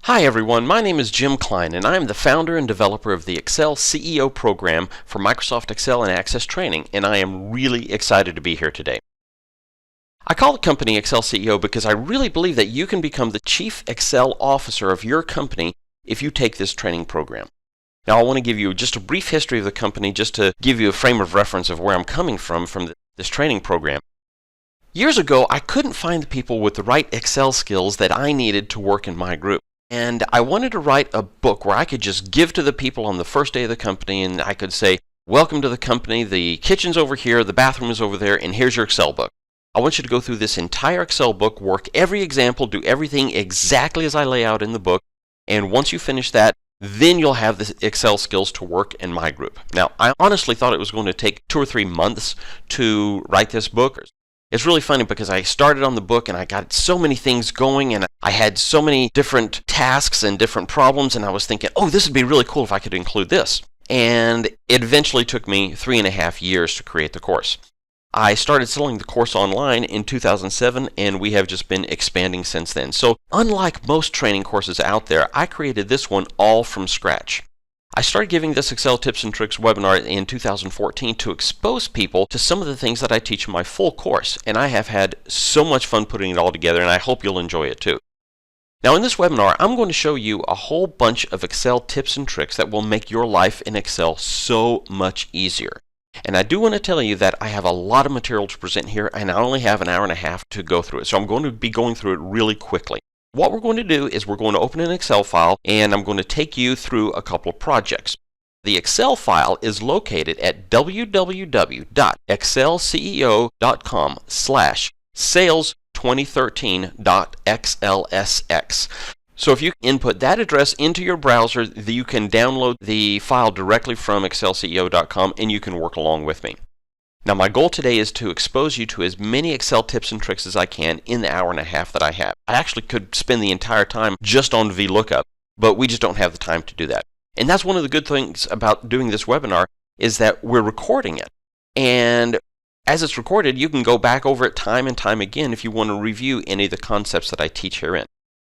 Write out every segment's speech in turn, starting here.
Hi everyone, my name is Jim Cline and I am the founder and developer of the ExcelCEO program for Microsoft Excel and Access Training, and I am really excited to be here today. I call the company ExcelCEO because I really believe that you can become the Chief Excel Officer of your company if you take this training program. Now I want to give you just a brief history of the company just to give you a frame of reference of where I'm coming from this training program. Years ago, I couldn't find the people with the right Excel skills that I needed to work in my group. And I wanted to write a book where I could just give to the people on the first day of the company, and I could say, welcome to the company, the kitchen's over here, the bathroom is over there, and here's your Excel book. I want you to go through this entire Excel book, work every example, do everything exactly as I lay out in the book, and once you finish that, then you'll have the Excel skills to work in my group. Now, I honestly thought it was going to take 2 or 3 months to write this book. It's really funny because I started on the book and I got so many things going and I had so many different tasks and different problems, and I was thinking, oh, this would be really cool if I could include this. And it eventually took me 3.5 years to create the course. I started selling the course online in 2007, and we have just been expanding since then. So unlike most training courses out there, I created this one all from scratch. I started giving this Excel Tips and Tricks webinar in 2014 to expose people to some of the things that I teach in my full course, and I have had so much fun putting it all together, and I hope you'll enjoy it too. Now in this webinar, I'm going to show you a whole bunch of Excel tips and tricks that will make your life in Excel so much easier. And I do want to tell you that I have a lot of material to present here, and I only have 1.5 hours to go through it, so I'm going to be going through it really quickly. What we're going to do is we're going to open an Excel file, and I'm going to take you through a couple of projects. The Excel file is located at www.excelceo.com/sales2013.xlsx. So if you input that address into your browser, you can download the file directly from excelceo.com and you can work along with me. Now my goal today is to expose you to as many Excel tips and tricks as I can in the 1.5 hours that I have. I actually could spend the entire time just on VLOOKUP, but we just don't have the time to do that. And that's one of the good things about doing this webinar is that we're recording it. And as it's recorded, you can go back over it time and time again if you want to review any of the concepts that I teach herein.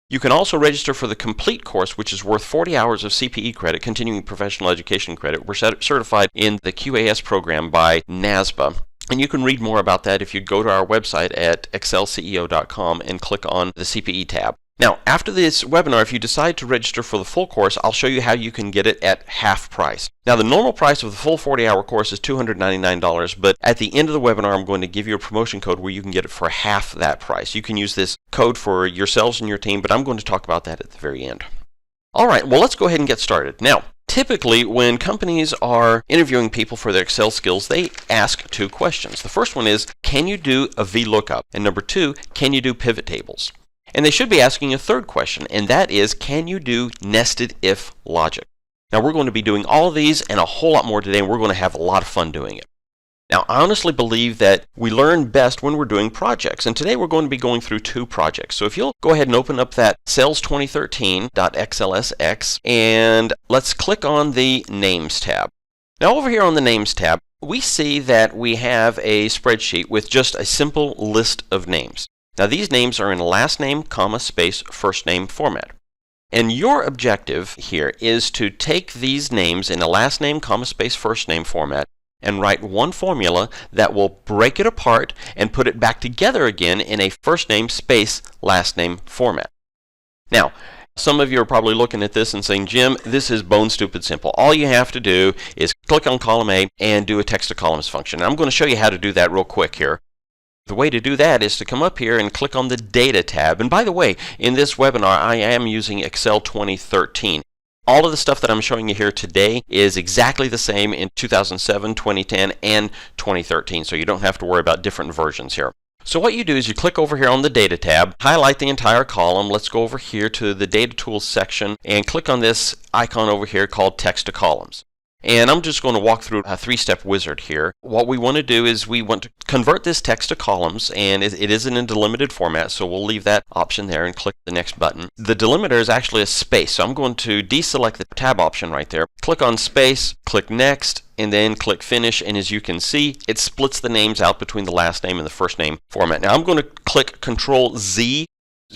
You can also register for the complete course, which is worth 40 hours of CPE credit, continuing professional education credit. We're certified in the QAS program by NASBA. And you can read more about that if you go to our website at excelceo.com and click on the CPE tab. Now, after this webinar, if you decide to register for the full course, I'll show you how you can get it at half price. Now, the normal price of the full 40-hour course is $299, but at the end of the webinar, I'm going to give you a promotion code where you can get it for half that price. You can use this code for yourselves and your team, but I'm going to talk about that at the very end. All right, well, let's go ahead and get started. Now, typically, when companies are interviewing people for their Excel skills, they ask 2 questions. The first one is, can you do a VLOOKUP? And number 2, can you do pivot tables? And they should be asking a third question, and that is, can you do nested if logic? Now, we're going to be doing all of these and a whole lot more today, and we're going to have a lot of fun doing it. Now, I honestly believe that we learn best when we're doing projects, and today we're going to be going through 2 projects. So if you'll go ahead and open up that sales2013.xlsx, and let's click on the Names tab. Now, over here on the Names tab, we see that we have a spreadsheet with just a simple list of names. Now these names are in last name, comma, space, first name format. And your objective here is to take these names in a last name, comma, space, first name format and write one formula that will break it apart and put it back together again in a first name, space, last name format. Now, some of you are probably looking at this and saying, Jim, this is bone stupid simple. All you have to do is click on column A and do a text to columns function. And I'm going to show you how to do that real quick here. The way to do that is to come up here and click on the Data tab. And by the way, in this webinar, I am using Excel 2013. All of the stuff that I'm showing you here today is exactly the same in 2007, 2010, and 2013. So you don't have to worry about different versions here. So what you do is you click over here on the Data tab, highlight the entire column. Let's go over here to the Data Tools section and click on this icon over here called Text to Columns. And I'm just going to walk through a 3-step wizard here. What we want to do is we want to convert this text to columns, and it isn't in delimited format, so we'll leave that option there and click the next button. The delimiter is actually a space, so I'm going to deselect the tab option right there, click on space, click next, and then click finish, and as you can see, it splits the names out between the last name and the first name format. Now I'm going to click Control Z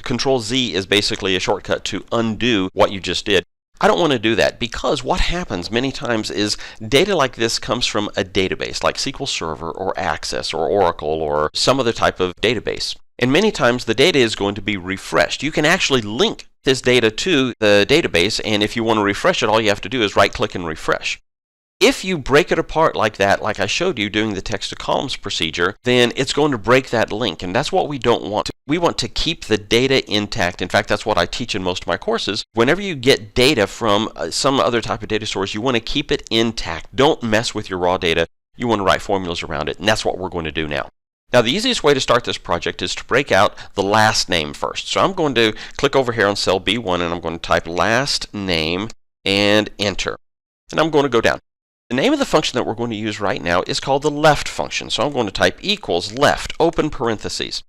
Control Z is basically a shortcut to undo what you just did. I don't want to do that because what happens many times is data like this comes from a database like SQL Server or Access or Oracle or some other type of database. And many times the data is going to be refreshed. You can actually link this data to the database, and if you want to refresh it, all you have to do is right-click and refresh. If you break it apart like that, like I showed you doing the text to columns procedure, then it's going to break that link, and that's what we don't want. We want to keep the data intact. In fact, that's what I teach in most of my courses. Whenever you get data from some other type of data source, you want to keep it intact. Don't mess with your raw data. You want to write formulas around it, and that's what we're going to do now. Now, the easiest way to start this project is to break out the last name first. So I'm going to click over here on cell B1, and I'm going to type last name and enter. And I'm going to go down. The name of the function that we're going to use right now is called the left function. So I'm going to type equals left, open parentheses.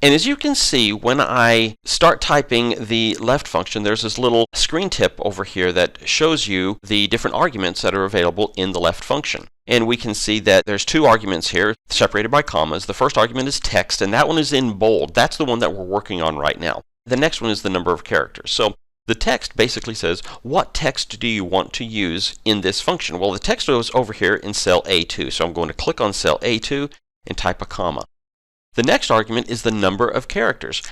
And as you can see, when I start typing the left function, there's this little screen tip over here that shows you the different arguments that are available in the left function. And we can see that there's two arguments here separated by commas. The first argument is text, and that one is in bold. That's the one that we're working on right now. The next one is the number of characters. So the text basically says, what text do you want to use in this function? Well, the text goes over here in cell A2. So I'm going to click on cell A2 and type a comma. The next argument is the number of characters.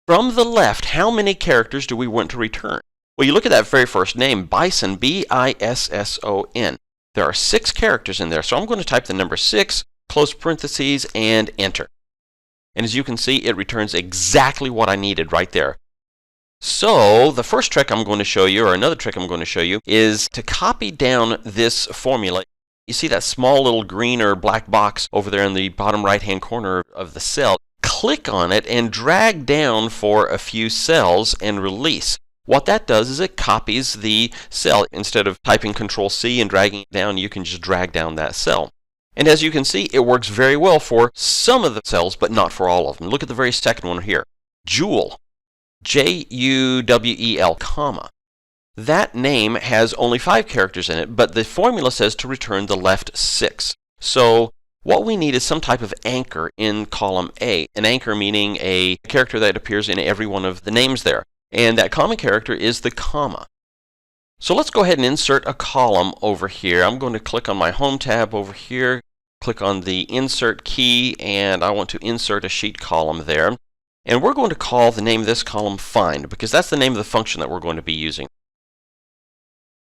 From the left, how many characters do we want to return? Well, you look at that very first name, Bison, B-I-S-S-O-N. There are 6 characters in there, so I'm going to type the number 6, close parentheses, and enter. And as you can see, it returns exactly what I needed right there. So the first trick I'm going to show you, or another trick I'm going to show you, is to copy down this formula. You see that small little green or black box over there in the bottom right-hand corner of the cell. Click on it and drag down for a few cells and release. What that does is it copies the cell. Instead of typing Control C and dragging it down, you can just drag down that cell. And as you can see, it works very well for some of the cells, but not for all of them. Look at the very second one here. Jewel, J-U-W-E-L, comma. That name has only 5 characters in it, but the formula says to return the left 6. So what we need is some type of anchor in column A. An anchor meaning a character that appears in every one of the names there. And that common character is the comma. So let's go ahead and insert a column over here. I'm going to click on my Home tab over here, click on the Insert key, and I want to insert a sheet column there. And we're going to call the name of this column Find, because that's the name of the function that we're going to be using.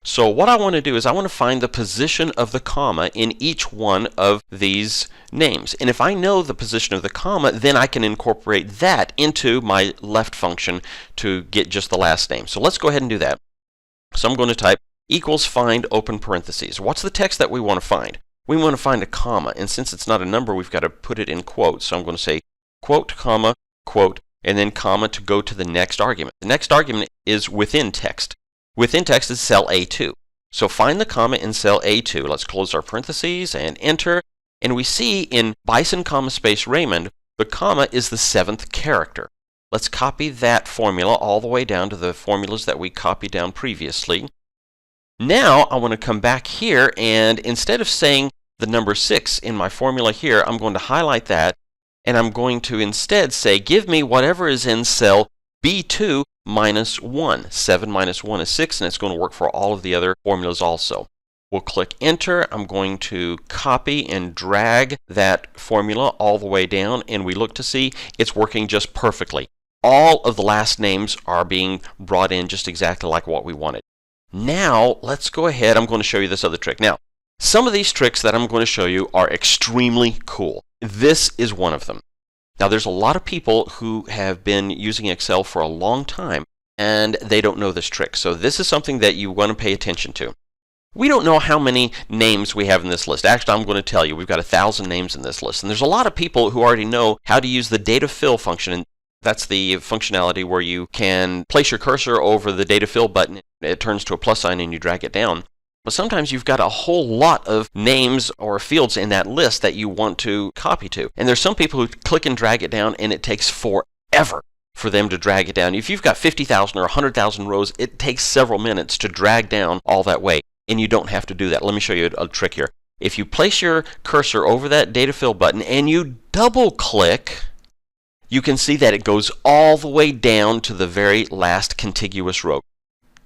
So what I want to do is I want to find the position of the comma in each one of these names. And if I know the position of the comma, then I can incorporate that into my left function to get just the last name. So let's go ahead and do that. So I'm going to type equals find open parentheses. What's the text that we want to find? We want to find a comma, and since it's not a number, we've got to put it in quotes. So I'm going to say quote, comma, quote, and then comma to go to the next argument. The next argument is within text. Within text is cell A2. So find the comma in cell A2. Let's close our parentheses and enter. And we see in Bison, comma, space, Raymond, the comma is the 7th character. Let's copy that formula all the way down to the formulas that we copied down previously. Now I want to come back here, and instead of saying the number 6 in my formula here, I'm going to highlight that, and I'm going to instead say, give me whatever is in cell B2 minus 1. 7 minus 1 is 6, and it's going to work for all of the other formulas also. We'll click Enter. I'm going to copy and drag that formula all the way down, and we look to see it's working just perfectly. All of the last names are being brought in just exactly like what we wanted. Now, let's go ahead. I'm going to show you this other trick. Now, some of these tricks that I'm going to show you are extremely cool. This is one of them. Now, there's a lot of people who have been using Excel for a long time, and they don't know this trick. So this is something that you want to pay attention to. We don't know how many names we have in this list. Actually, I'm going to tell you, we've got 1,000 names in this list. And there's a lot of people who already know how to use the data fill function. And that's the functionality where you can place your cursor over the data fill button. It turns to a plus sign and you drag it down. But sometimes you've got a whole lot of names or fields in that list that you want to copy to. And there's some people who click and drag it down, and it takes forever for them to drag it down. If you've got 50,000 or 100,000 rows, it takes several minutes to drag down all that way. And you don't have to do that. Let me show you a trick here. If you place your cursor over that data fill button and you double click, you can see that it goes all the way down to the very last contiguous row.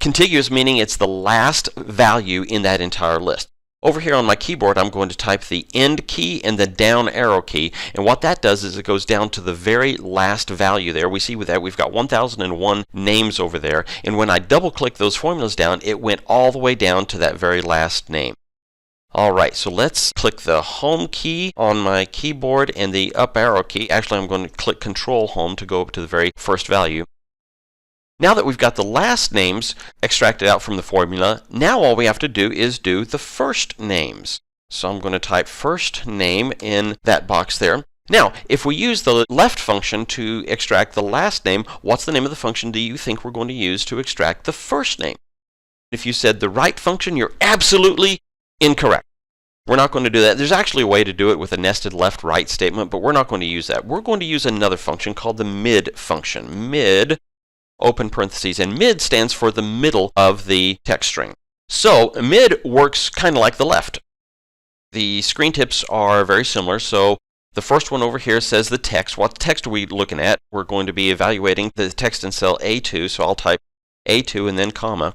Contiguous meaning it's the last value in that entire list. Over here on my keyboard, I'm going to type the end key and the down arrow key, and what that does is it goes down to the very last value there. We see with that we've got 1001 names over there, and when I double click those formulas down, it went all the way down to that very last name. Alright, so let's click the home key on my keyboard and the up arrow key. Actually, I'm going to click Control Home to go up to the very first value. Now that we've got the last names extracted out from the formula, now all we have to do is do the first names. So I'm going to type first name in that box there. Now, if we use the left function to extract the last name, what's the name of the function do you think we're going to use to extract the first name? If you said the right function, you're absolutely incorrect. We're not going to do that. There's actually a way to do it with a nested left-right statement, but we're not going to use that. We're going to use another function called the mid function. Mid, open parentheses, and mid stands for the middle of the text string. So mid works kind of like the left. The screen tips are very similar. So the first one over here says the text. What text are we looking at? We're going to be evaluating the text in cell A2, so I'll type A2 and then comma.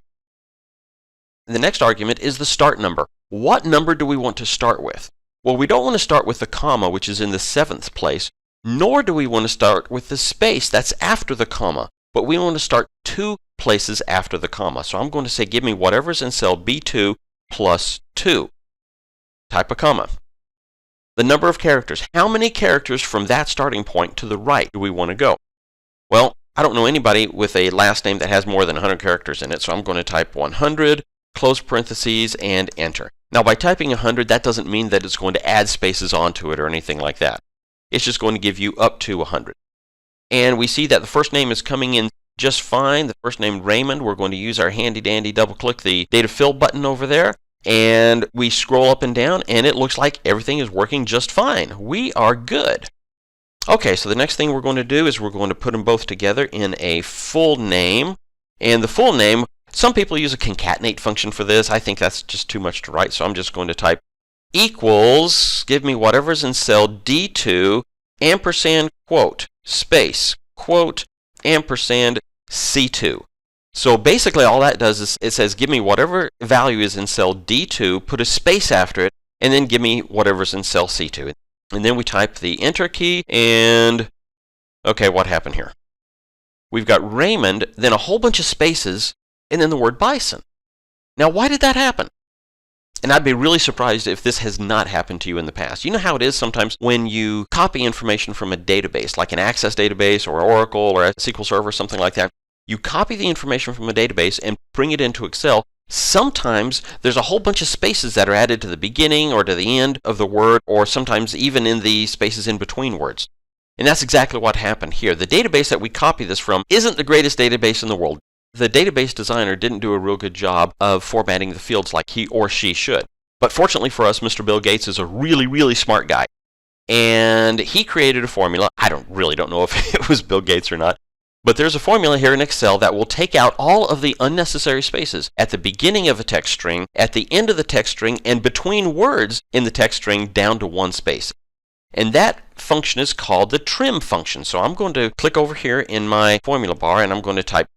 The next argument is the start number. What number do we want to start with? Well, we don't want to start with the comma, which is in the 7th place, nor do we want to start with the space that's after the comma. But we want to start 2 places after the comma. So I'm going to say give me whatever's in cell B2 plus 2. Type a comma. The number of characters. How many characters from that starting point to the right do we want to go? Well, I don't know anybody with a last name that has more than 100 characters in it, so I'm going to type 100, close parentheses, and enter. Now, by typing 100, that doesn't mean that it's going to add spaces onto it or anything like that. It's just going to give you up to 100. And we see that the first name is coming in just fine. The first name, Raymond. We're going to use our handy-dandy double-click the data fill button over there. And we scroll up and down, and it looks like everything is working just fine. We are good. Okay, so the next thing we're going to do is we're going to put them both together in a full name. And the full name, some people use a concatenate function for this. I think that's just too much to write, so I'm just going to type equals, give me whatever's in cell D2, ampersand, quote, space, quote, ampersand, C2. So basically all that does is it says give me whatever value is in cell D2, put a space after it, and then give me whatever's in cell C2. And then we type the enter key, and okay, what happened here? We've got Raymond, then a whole bunch of spaces, and then the word bison. Now, why did that happen? And I'd be really surprised if this has not happened to you in the past. You know how it is sometimes when you copy information from a database, like an Access database or Oracle or a SQL Server or something like that. You copy the information from a database and bring it into Excel. Sometimes there's a whole bunch of spaces that are added to the beginning or to the end of the word, or sometimes even in the spaces in between words. And that's exactly what happened here. The database that we copy this from isn't the greatest database in the world. The database designer didn't do a real good job of formatting the fields like he or she should. But fortunately for us, Mr. Bill Gates is a really, really smart guy. And he created a formula. I don't know if it was Bill Gates or not. But there's a formula here in Excel that will take out all of the unnecessary spaces at the beginning of a text string, at the end of the text string, and between words in the text string down to 1 space. And that function is called the trim function. So I'm going to click over here in my formula bar, and I'm going to type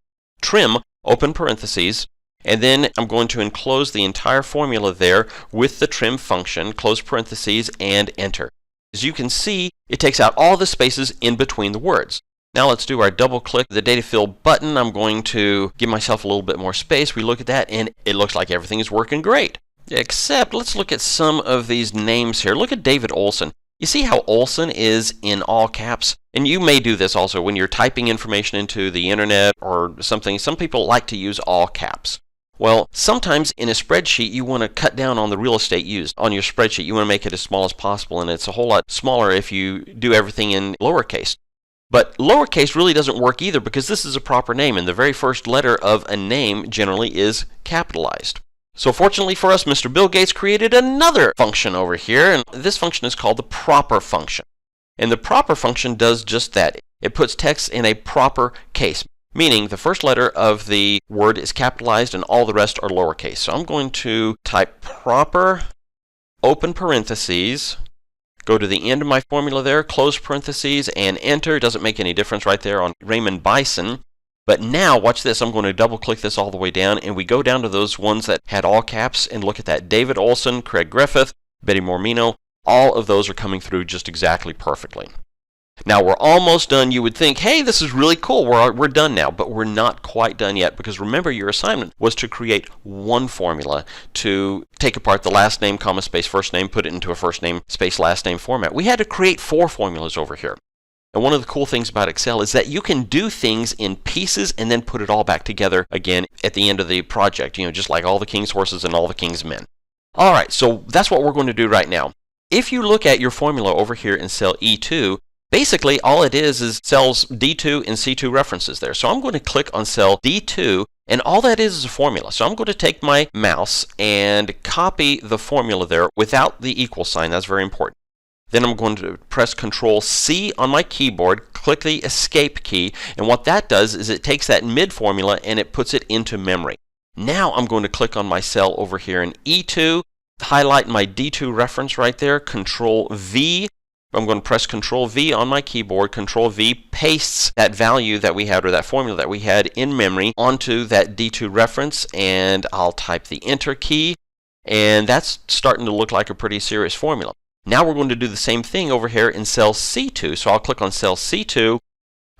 trim, open parentheses, and then I'm going to enclose the entire formula there with the trim function, close parentheses, and enter. As you can see, it takes out all the spaces in between the words. Now let's do our double click the data fill button. I'm going to give myself a little bit more space. We look at that and it looks like everything is working great. Except let's look at some of these names here. Look at David Olson. You see how Olson is in all caps? And you may do this also when you're typing information into the internet or something. Some people like to use all caps. Well, sometimes in a spreadsheet you want to cut down on the real estate used on your spreadsheet. You want to make it as small as possible, and it's a whole lot smaller if you do everything in lowercase. But lowercase really doesn't work either because this is a proper name, and the very first letter of a name generally is capitalized. So fortunately for us, Mr. Bill Gates created another function over here, and this function is called the proper function. And the proper function does just that. It puts text in a proper case, meaning the first letter of the word is capitalized and all the rest are lowercase. So I'm going to type proper, open parentheses, go to the end of my formula there, close parentheses, and enter. Doesn't make any difference right there on Raymond Bison. But now, watch this. I'm going to double click this all the way down, and we go down to those ones that had all caps, and look at that. David Olson, Craig Griffith, Betty Mormino, all of those are coming through just exactly perfectly. Now we're almost done. You would think, hey, this is really cool. We're done now, but we're not quite done yet, because remember, your assignment was to create one formula to take apart the last name, comma, space, first name, put it into a first name, space, last name format. We had to create 4 formulas over here. And one of the cool things about Excel is that you can do things in pieces and then put it all back together again at the end of the project, just like all the king's horses and all the king's men. All right, so that's what we're going to do right now. If you look at your formula over here in cell E2, basically all it is cells D2 and C2 references there. So I'm going to click on cell D2, and all that is a formula. So I'm going to take my mouse and copy the formula there without the equal sign. That's very important. Then I'm going to press Control-C on my keyboard, click the Escape key, and what that does is it takes that mid formula and it puts it into memory. Now I'm going to click on my cell over here in E2, highlight my D2 reference right there, Control-V. I'm going to press Control-V on my keyboard. Control-V pastes that value that we had, or that formula that we had in memory, onto that D2 reference, and I'll type the Enter key, and that's starting to look like a pretty serious formula. Now we're going to do the same thing over here in cell C2. So I'll click on cell C2.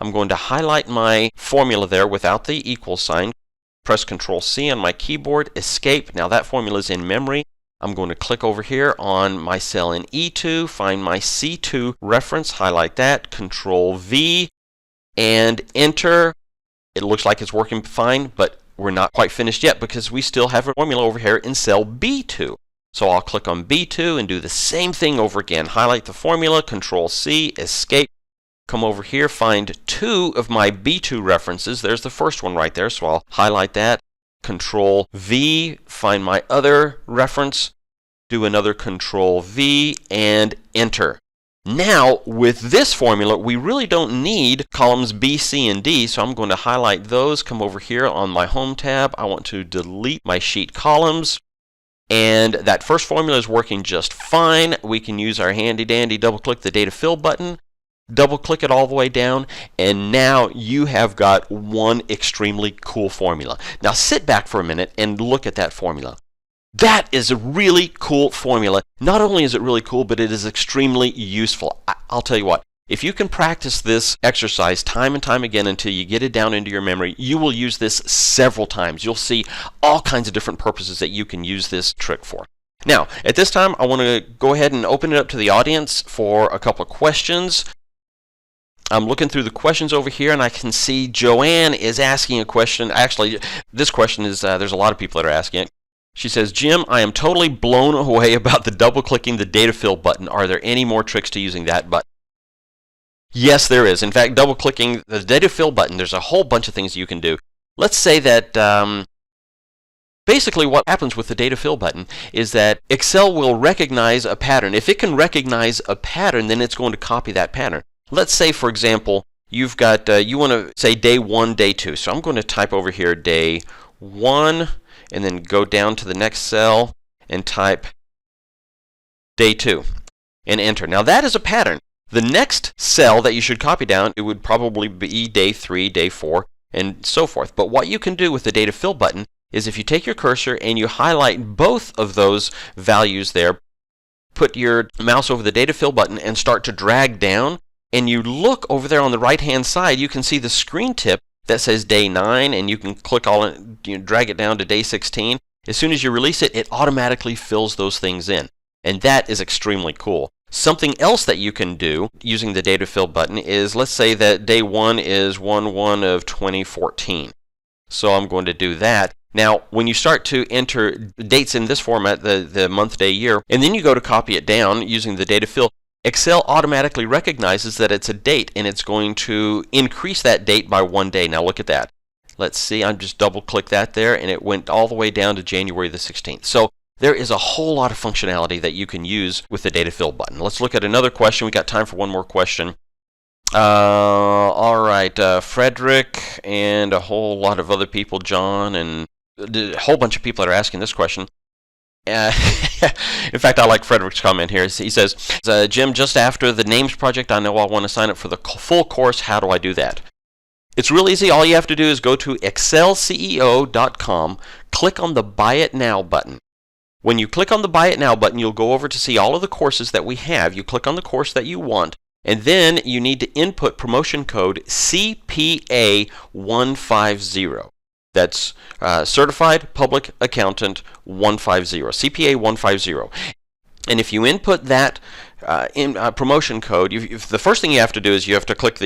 I'm going to highlight my formula there without the equal sign. Press Control-C on my keyboard, Escape. Now that formula is in memory. I'm going to click over here on my cell in E2, find my C2 reference, highlight that, Control-V, and Enter. It looks like it's working fine, but we're not quite finished yet because we still have a formula over here in cell B2. So I'll click on B2 and do the same thing over again. Highlight the formula, Control-C, Escape. Come over here, find 2 of my B2 references. There's the first one right there, so I'll highlight that. Control-V, find my other reference, do another Control-V, and Enter. Now, with this formula, we really don't need columns B, C, and D, so I'm going to highlight those, come over here on my Home tab. I want to delete my sheet columns. And that first formula is working just fine. We can use our handy-dandy double-click the data fill button, double-click it all the way down, and now you have got one extremely cool formula. Now sit back for a minute and look at that formula. That is a really cool formula. Not only is it really cool, but it is extremely useful. I'll tell you what. If you can practice this exercise time and time again until you get it down into your memory, you will use this several times. You'll see all kinds of different purposes that you can use this trick for. Now, at this time, I want to go ahead and open it up to the audience for a couple of questions. I'm looking through the questions over here, and I can see Joanne is asking a question. Actually, this question is, there's a lot of people that are asking it. She says, Jim, I am totally blown away about the double-clicking the data fill button. Are there any more tricks to using that button? Yes, there is. In fact, double-clicking the data fill button, there's a whole bunch of things you can do. Let's say that basically what happens with the data fill button is that Excel will recognize a pattern. If it can recognize a pattern, then it's going to copy that pattern. Let's say, for example, you've got, you want to say day 1, day 2. So I'm going to type over here day 1, and then go down to the next cell and type day 2, and enter. Now that is a pattern. The next cell that you should copy down, it would probably be day 3, day 4, and so forth. But what you can do with the data fill button is if you take your cursor and you highlight both of those values there, put your mouse over the data fill button and start to drag down, and you look over there on the right hand side, you can see the screen tip that says day 9, and you can click all it, drag it down to day 16. As soon as you release it, it automatically fills those things in. And that is extremely cool. Something else that you can do using the data fill button is, let's say that day 1 is 1/1 of 2014. So I'm going to do that. Now, when you start to enter dates in this format, the month, day, year, and then you go to copy it down using the data fill, Excel automatically recognizes that it's a date, and it's going to increase that date by 1 day. Now look at that. Let's see, I just double-click that there, and it went all the way down to January the 16th. So there is a whole lot of functionality that you can use with the data fill button. Let's look at another question. We got time for one more question. All right, Frederick and a whole lot of other people, John, and a whole bunch of people that are asking this question. Uh, in fact, I like Frederick's comment here. He says, Jim, just after the names project, I know I want to sign up for the full course. How do I do that? It's real easy. All you have to do is go to ExcelCEO.com, click on the Buy It Now button. When you click on the Buy It Now button, you'll go over to see all of the courses that we have. You click on the course that you want, and then you need to input promotion code CPA150. That's Certified Public Accountant 150, CPA 150. And if you input that promotion code, the first thing you have to do is you have to click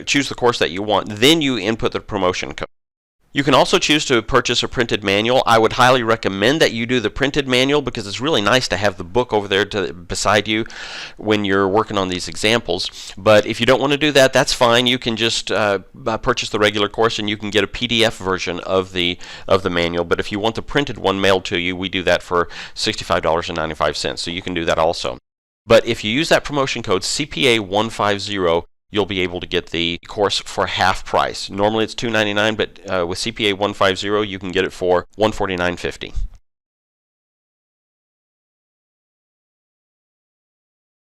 choose the course that you want, then you input the promotion code. You can also choose to purchase a printed manual. I would highly recommend that you do the printed manual because it's really nice to have the book over there beside you when you're working on these examples. But if you don't want to do that, that's fine. You can just purchase the regular course and you can get a PDF version of the manual. But if you want the printed one mailed to you, we do that for $65.95. So you can do that also. But if you use that promotion code CPA150, you'll be able to get the course for half price. Normally it's $299, but with CPA 150, you can get it for $149.50.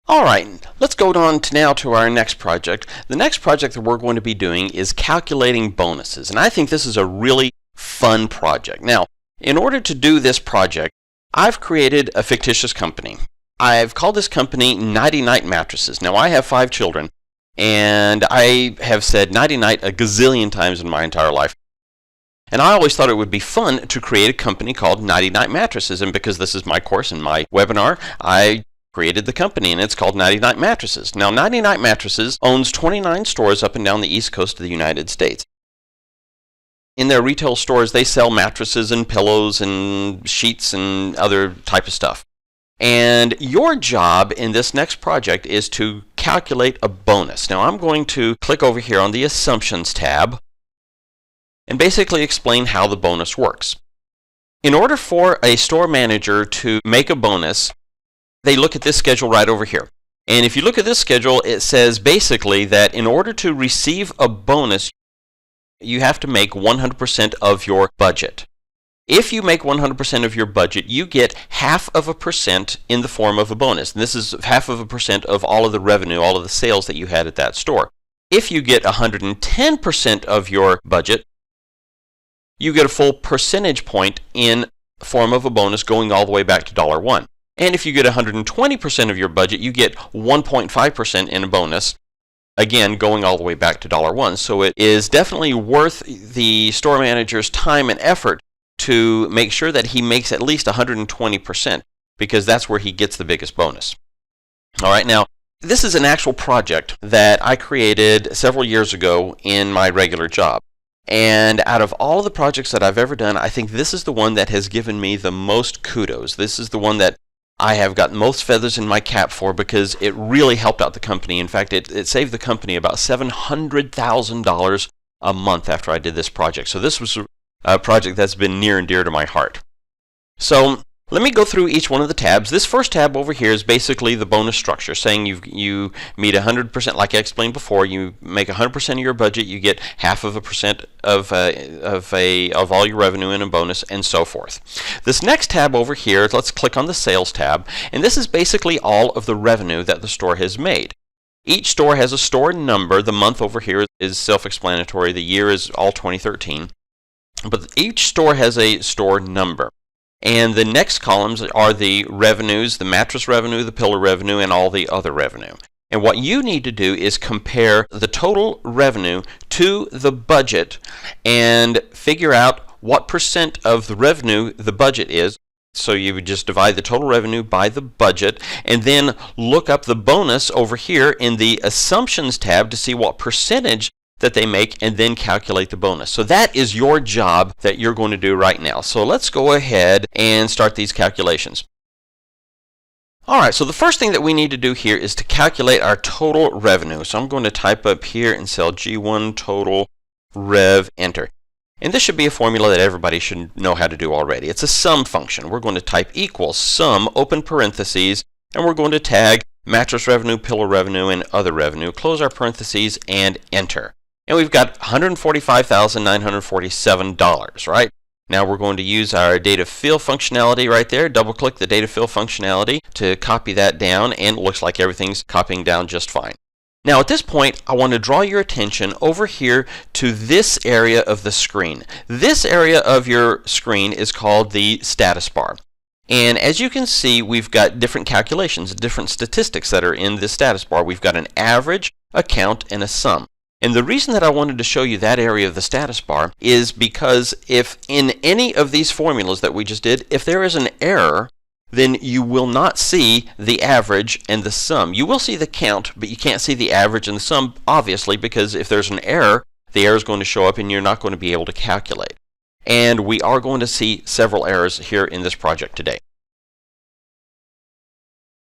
All right, let's go on now to our next project. The next project that we're going to be doing is calculating bonuses, and I think this is a really fun project. Now, in order to do this project, I've created a fictitious company. I've called this company Nighty Night Mattresses. Now, I have 5 children. And I have said nighty-night a gazillion times in my entire life. And I always thought it would be fun to create a company called Nighty Night Mattresses. And because this is my course and my webinar, I created the company, and it's called Nighty Night Mattresses. Now, Nighty Night Mattresses owns 29 stores up and down the East Coast of the United States. In their retail stores, they sell mattresses and pillows and sheets and other type of stuff. And your job in this next project is to calculate a bonus. Now I'm going to click over here on the Assumptions tab and basically explain how the bonus works. In order for a store manager to make a bonus, they look at this schedule right over here. And if you look at this schedule, it says basically that in order to receive a bonus, you have to make 100% of your budget. If you make 100% of your budget, you get 0.5% in the form of a bonus. And this is 0.5% of all of the revenue, all of the sales that you had at that store. If you get 110% of your budget, you get a full percentage point in the form of a bonus going all the way back to $1. And if you get 120% of your budget, you get 1.5% in a bonus, again going all the way back to $1. So it is definitely worth the store manager's time and effort to make sure that he makes at least 120%, because that's where he gets the biggest bonus. All right, now this is an actual project that I created several years ago in my regular job. And out of all of the projects that I've ever done, I think this is the one that has given me the most kudos. This is the one that I have got most feathers in my cap for because it really helped out the company. In fact, it saved the company about $700,000 a month after I did this project. So this was a project that's been near and dear to my heart. So let me go through each one of the tabs. This first tab over here is basically the bonus structure, saying you meet 100%, like I explained before. You make 100% of your budget, you get 0.5% of all your revenue in a bonus, and so forth. This next tab over here, let's click on the sales tab, and this is basically all of the revenue that the store has made. Each store has a store number. The month over here is self-explanatory. The year is all 2013. But each store has a store number. And the next columns are the revenues, the mattress revenue, the pillow revenue, and all the other revenue. And what you need to do is compare the total revenue to the budget and figure out what percent of the revenue the budget is. So you would just divide the total revenue by the budget and then look up the bonus over here in the Assumptions tab to see what percentage that they make and then calculate the bonus. So that is your job that you're going to do right now. So let's go ahead and start these calculations. Alright, so the first thing that we need to do here is to calculate our total revenue. So I'm going to type up here in cell G1 total rev, enter. And this should be a formula that everybody should know how to do already. It's a sum function. We're going to type equals sum, open parentheses, and we're going to tag mattress revenue, pillow revenue, and other revenue, close our parentheses, and enter. And we've got $145,947, right? Now we're going to use our data fill functionality right there. Double click the data fill functionality to copy that down, and it looks like everything's copying down just fine. Now at this point, I want to draw your attention over here to this area of the screen. This area of your screen is called the status bar. And as you can see, we've got different calculations, different statistics that are in this status bar. We've got an average, a count, and a sum. And the reason that I wanted to show you that area of the status bar is because if in any of these formulas that we just did, if there is an error, then you will not see the average and the sum. You will see the count, but you can't see the average and the sum, obviously, because if there's an error, the error is going to show up and you're not going to be able to calculate. And we are going to see several errors here in this project today.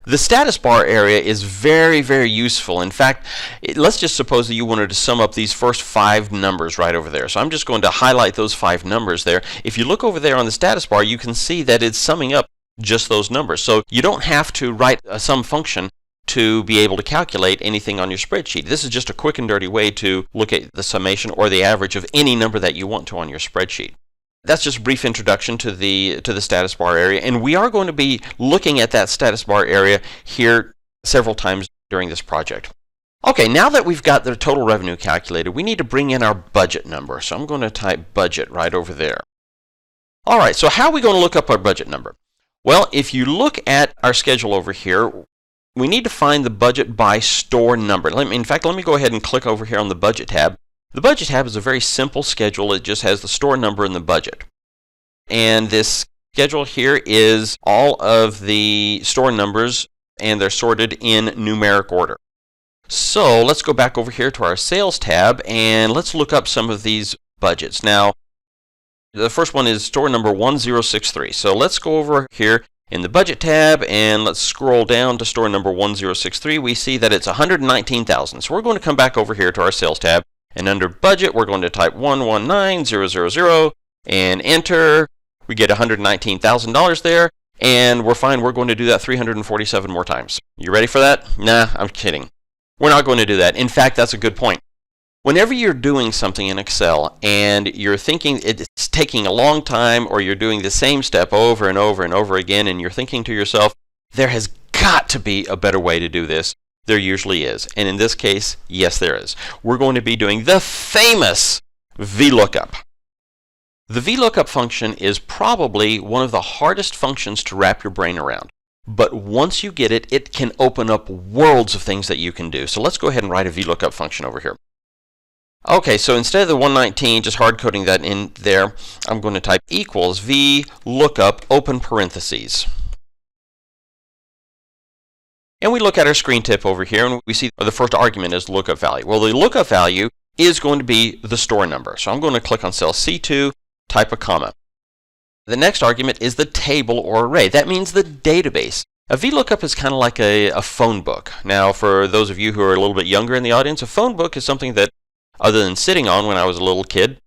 The status bar area is very, very useful. In fact, let's just suppose that you wanted to sum up these first 5 numbers right over there. So I'm just going to highlight those 5 numbers there. If you look over there on the status bar, you can see that it's summing up just those numbers. So you don't have to write a sum function to be able to calculate anything on your spreadsheet. This is just a quick and dirty way to look at the summation or the average of any number that you want to on your spreadsheet. That's just a brief introduction to the status bar area, and we are going to be looking at that status bar area here several times during this project. Okay, now that we've got the total revenue calculated, we need to bring in our budget number. So I'm going to type budget right over there. All right, so how are we going to look up our budget number? Well, if you look at our schedule over here, we need to find the budget by store number. In fact, let me go ahead and click over here on the budget tab. The budget tab is a very simple schedule. It just has the store number and the budget. And this schedule here is all of the store numbers, and they're sorted in numeric order. So let's go back over here to our sales tab, and let's look up some of these budgets. Now, the first one is store number 1063. So let's go over here in the budget tab, and let's scroll down to store number 1063. We see that it's $119,000. So we're going to come back over here to our sales tab. And under budget, we're going to type 119000 and enter. We get $119,000 there, and we're fine. We're going to do that 347 more times. You ready for that? Nah, I'm kidding. We're not going to do that. In fact, that's a good point. Whenever you're doing something in Excel and you're thinking it's taking a long time, or you're doing the same step over and over and over again, and you're thinking to yourself, there has got to be a better way to do this. There usually is. And in this case, yes, there is. We're going to be doing the famous VLOOKUP. The VLOOKUP function is probably one of the hardest functions to wrap your brain around. But once you get it, it can open up worlds of things that you can do. So let's go ahead and write a VLOOKUP function over here. Okay, so instead of the 119, just hard coding that in there, I'm going to type equals VLOOKUP open parentheses. And we look at our screen tip over here, and we see the first argument is lookup value. Well, the lookup value is going to be the store number. So I'm going to click on cell C2, type a comma. The next argument is the table or array. That means the database. A VLOOKUP is kind of like a phone book. Now, for those of you who are a little bit younger in the audience, a phone book is something that, other than sitting on when I was a little kid,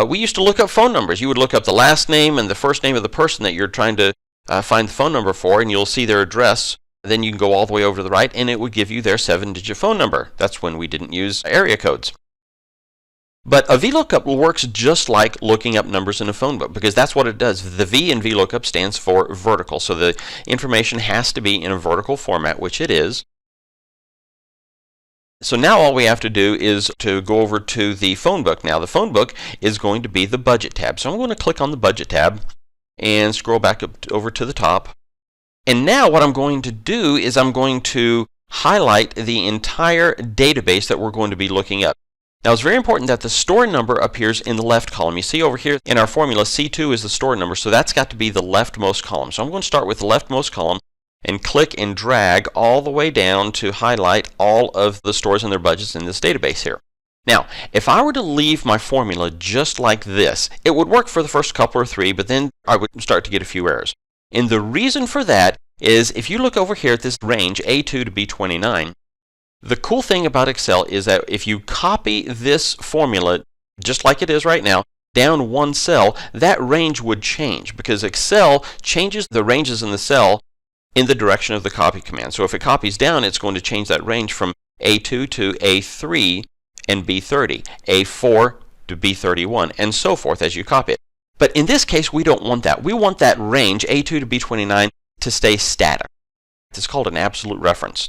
we used to look up phone numbers. You would look up the last name and the first name of the person that you're trying to find the phone number for, and you'll see their address. Then you can go all the way over to the right, and it would give you their 7-digit phone number. That's when we didn't use area codes. But a VLOOKUP works just like looking up numbers in a phone book, because that's what it does. The V in VLOOKUP stands for vertical. So the information has to be in a vertical format, which it is. So now all we have to do is to go over to the phone book. Now the phone book is going to be the budget tab. So I'm going to click on the budget tab and scroll back up over to the top. And now what I'm going to do is I'm going to highlight the entire database that we're going to be looking up. Now it's very important that the store number appears in the left column. You see over here in our formula, C2 is the store number, so that's got to be the leftmost column. So I'm going to start with the leftmost column and click and drag all the way down to highlight all of the stores and their budgets in this database here. Now, if I were to leave my formula just like this, it would work for the first couple or 3, but then I would start to get a few errors. And the reason for that is if you look over here at this range, A2 to B29, the cool thing about Excel is that if you copy this formula, just like it is right now, down one cell, that range would change because Excel changes the ranges in the cell in the direction of the copy command. So if it copies down, it's going to change that range from A2 to A3 and B30, A4 to B31, and so forth as you copy it. But in this case, we don't want that. We want that range, A2 to B29, to stay static. It's called an absolute reference.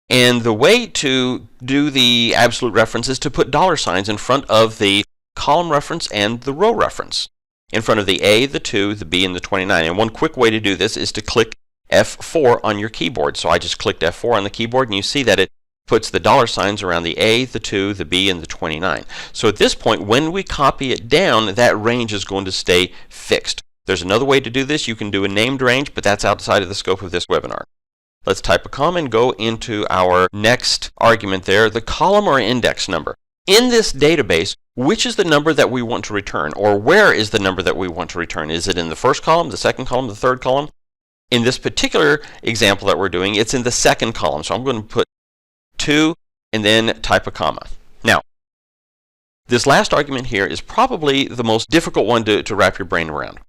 And the way to do the absolute reference is to put $ in front of the column reference and the row reference, in front of the A, the 2, the B, and the 29. And one quick way to do this is to click F4 on your keyboard. So I just clicked F4 on the keyboard, and you see that it puts the $ around the A, the 2, the B, and the 29. So at this point, when we copy it down, that range is going to stay fixed. There's another way to do this. You can do a named range, but that's outside of the scope of this webinar. Let's type a comma and go into our next argument there, the column or index number. In this database, which is the number that we want to return, or where is the number that we want to return? Is it in the first column, the second column, the third column? In this particular example that we're doing, it's in the second column. So I'm going to put 2 and then type a comma. Now, this last argument here is probably the most difficult one to wrap your brain around.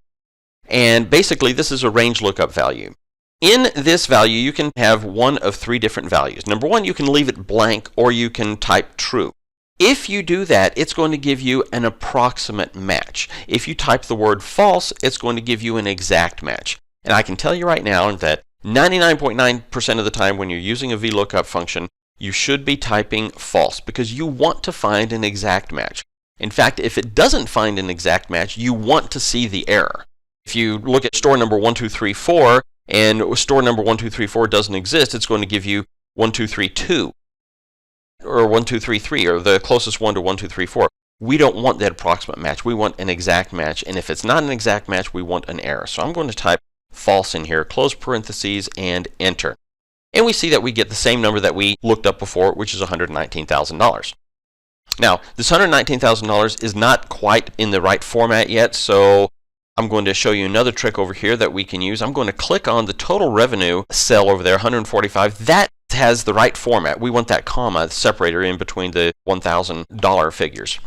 And basically, this is a range lookup value. In this value, you can have one of 3 different values. Number 1, you can leave it blank, or you can type true. If you do that, it's going to give you an approximate match. If you type the word false, it's going to give you an exact match. And I can tell you right now that 99.9% of the time when you're using a VLOOKUP function, you should be typing false, because you want to find an exact match. In fact, if it doesn't find an exact match, you want to see the error. If you look at store number 1234, and store number 1234 doesn't exist, it's going to give you 1232 or 1233, or the closest one to 1234. We don't want that approximate match. We want an exact match, and if it's not an exact match, we want an error. So I'm going to type false in here, close parentheses, and enter. And we see that we get the same number that we looked up before, which is $119,000. Now, this $119,000 is not quite in the right format yet, so I'm going to show you another trick over here that we can use. I'm going to click on the total revenue cell over there, 145. That has the right format. We want that comma separator in between the $1,000 figures.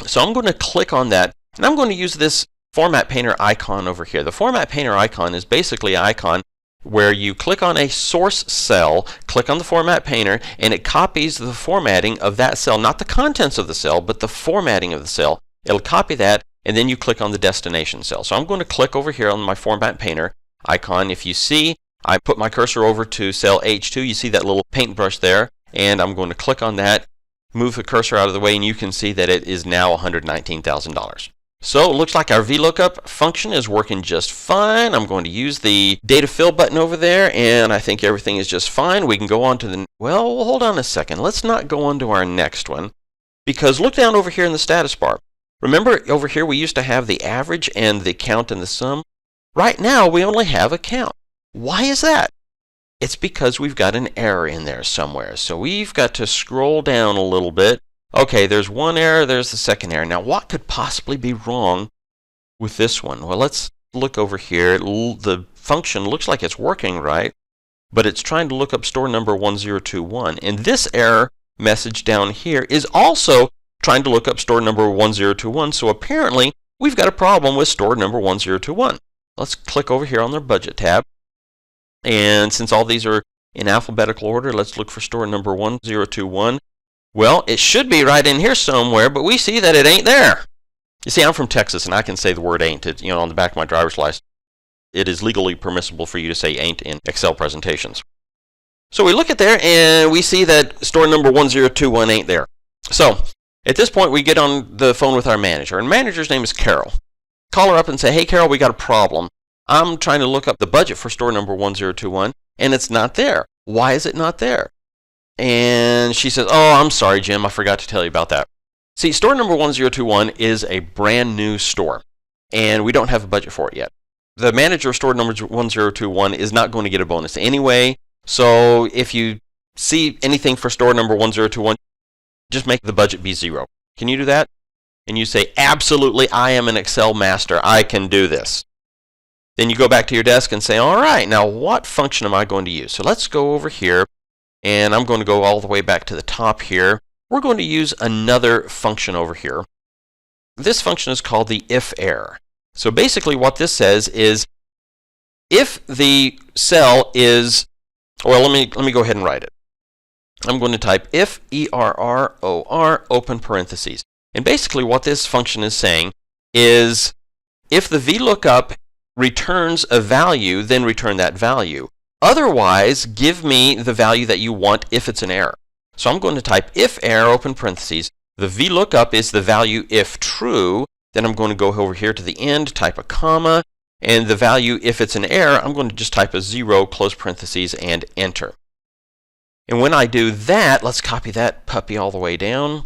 So I'm going to click on that, and I'm going to use this Format Painter icon over here. The Format Painter icon is basically an icon where you click on a source cell, click on the Format Painter, and it copies the formatting of that cell, not the contents of the cell, but the formatting of the cell. It'll copy that, and then you click on the destination cell. So I'm going to click over here on my Format Painter icon. If you see, I put my cursor over to cell H2. You see that little paintbrush there, and I'm going to click on that, move the cursor out of the way, and you can see that it is now $119,000. So it looks like our VLOOKUP function is working just fine. I'm going to use the data fill button over there, and I think everything is just fine. We can go on to the, well, hold on a second. Let's not go on to our next one, because look down over here in the status bar. Remember over here we used to have the average and the count and the sum? Right now we only have a count. Why is that? It's because we've got an error in there somewhere. So we've got to scroll down a little bit. Okay, there's one error, there's the second error. Now what could possibly be wrong with this one? Well, let's look over here. The function looks like it's working right, but it's trying to look up store number 1021. And this error message down here is also trying to look up store number 1021. So apparently we've got a problem with store number 1021. Let's click over here on their budget tab. And since all these are in alphabetical order, let's look for store number 1021. Well, it should be right in here somewhere, but we see that it ain't there. You see, I'm from Texas, and I can say the word ain't. It, on the back of my driver's license. It is legally permissible for you to say ain't in Excel presentations. So we look at there, and we see that store number 1021 ain't there. So at this point, we get on the phone with our manager, and manager's name is Carol. Call her up and say, hey, Carol, we got a problem. I'm trying to look up the budget for store number 1021, and it's not there. Why is it not there? And she says, oh, I'm sorry, Jim, I forgot to tell you about that. See, store number 1021 is a brand new store, and we don't have a budget for it yet. The manager of store number 1021 is not going to get a bonus anyway, so if you see anything for store number 1021, just make the budget be 0. Can you do that? And you say, absolutely, I am an Excel master. I can do this. Then you go back to your desk and say, all right, now what function am I going to use? So let's go over here, and I'm going to go all the way back to the top here. We're going to use another function over here. This function is called the if error. So basically what this says is, if the cell is, well, let me go ahead and write it. I'm going to type if ERROR open parentheses. And basically what this function is saying is, If the VLOOKUP returns a value, then return that value. Otherwise, give me the value that you want if it's an error. So I'm going to type if error, open parentheses. The VLOOKUP is the value if true. Then I'm going to go over here to the end, type a comma, and the value if it's an error, I'm going to just type a 0, close parentheses, and enter. And when I do that, let's copy that puppy all the way down.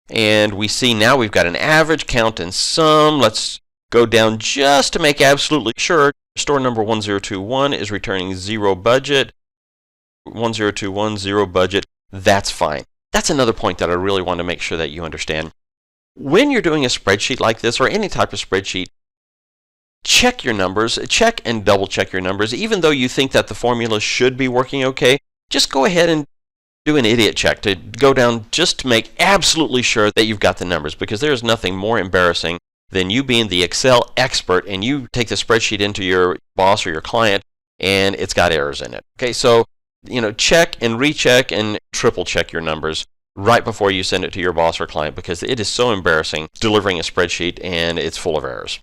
And we see now we've got an average, count, and sum. Let's go down just to make absolutely sure. Store number 1021 is returning 0 budget. 1021, 0 budget. That's fine. That's another point that I really want to make sure that you understand. When you're doing a spreadsheet like this, or any type of spreadsheet, check your numbers, check and double check your numbers. Even though you think that the formula should be working okay, just go ahead and do an idiot check to go down just to make absolutely sure that you've got the numbers, because there's nothing more embarrassing than you being the Excel expert and you take the spreadsheet into your boss or your client and it's got errors in it. Okay, so check and recheck and triple check your numbers right before you send it to your boss or client, because it is so embarrassing delivering a spreadsheet and it's full of errors.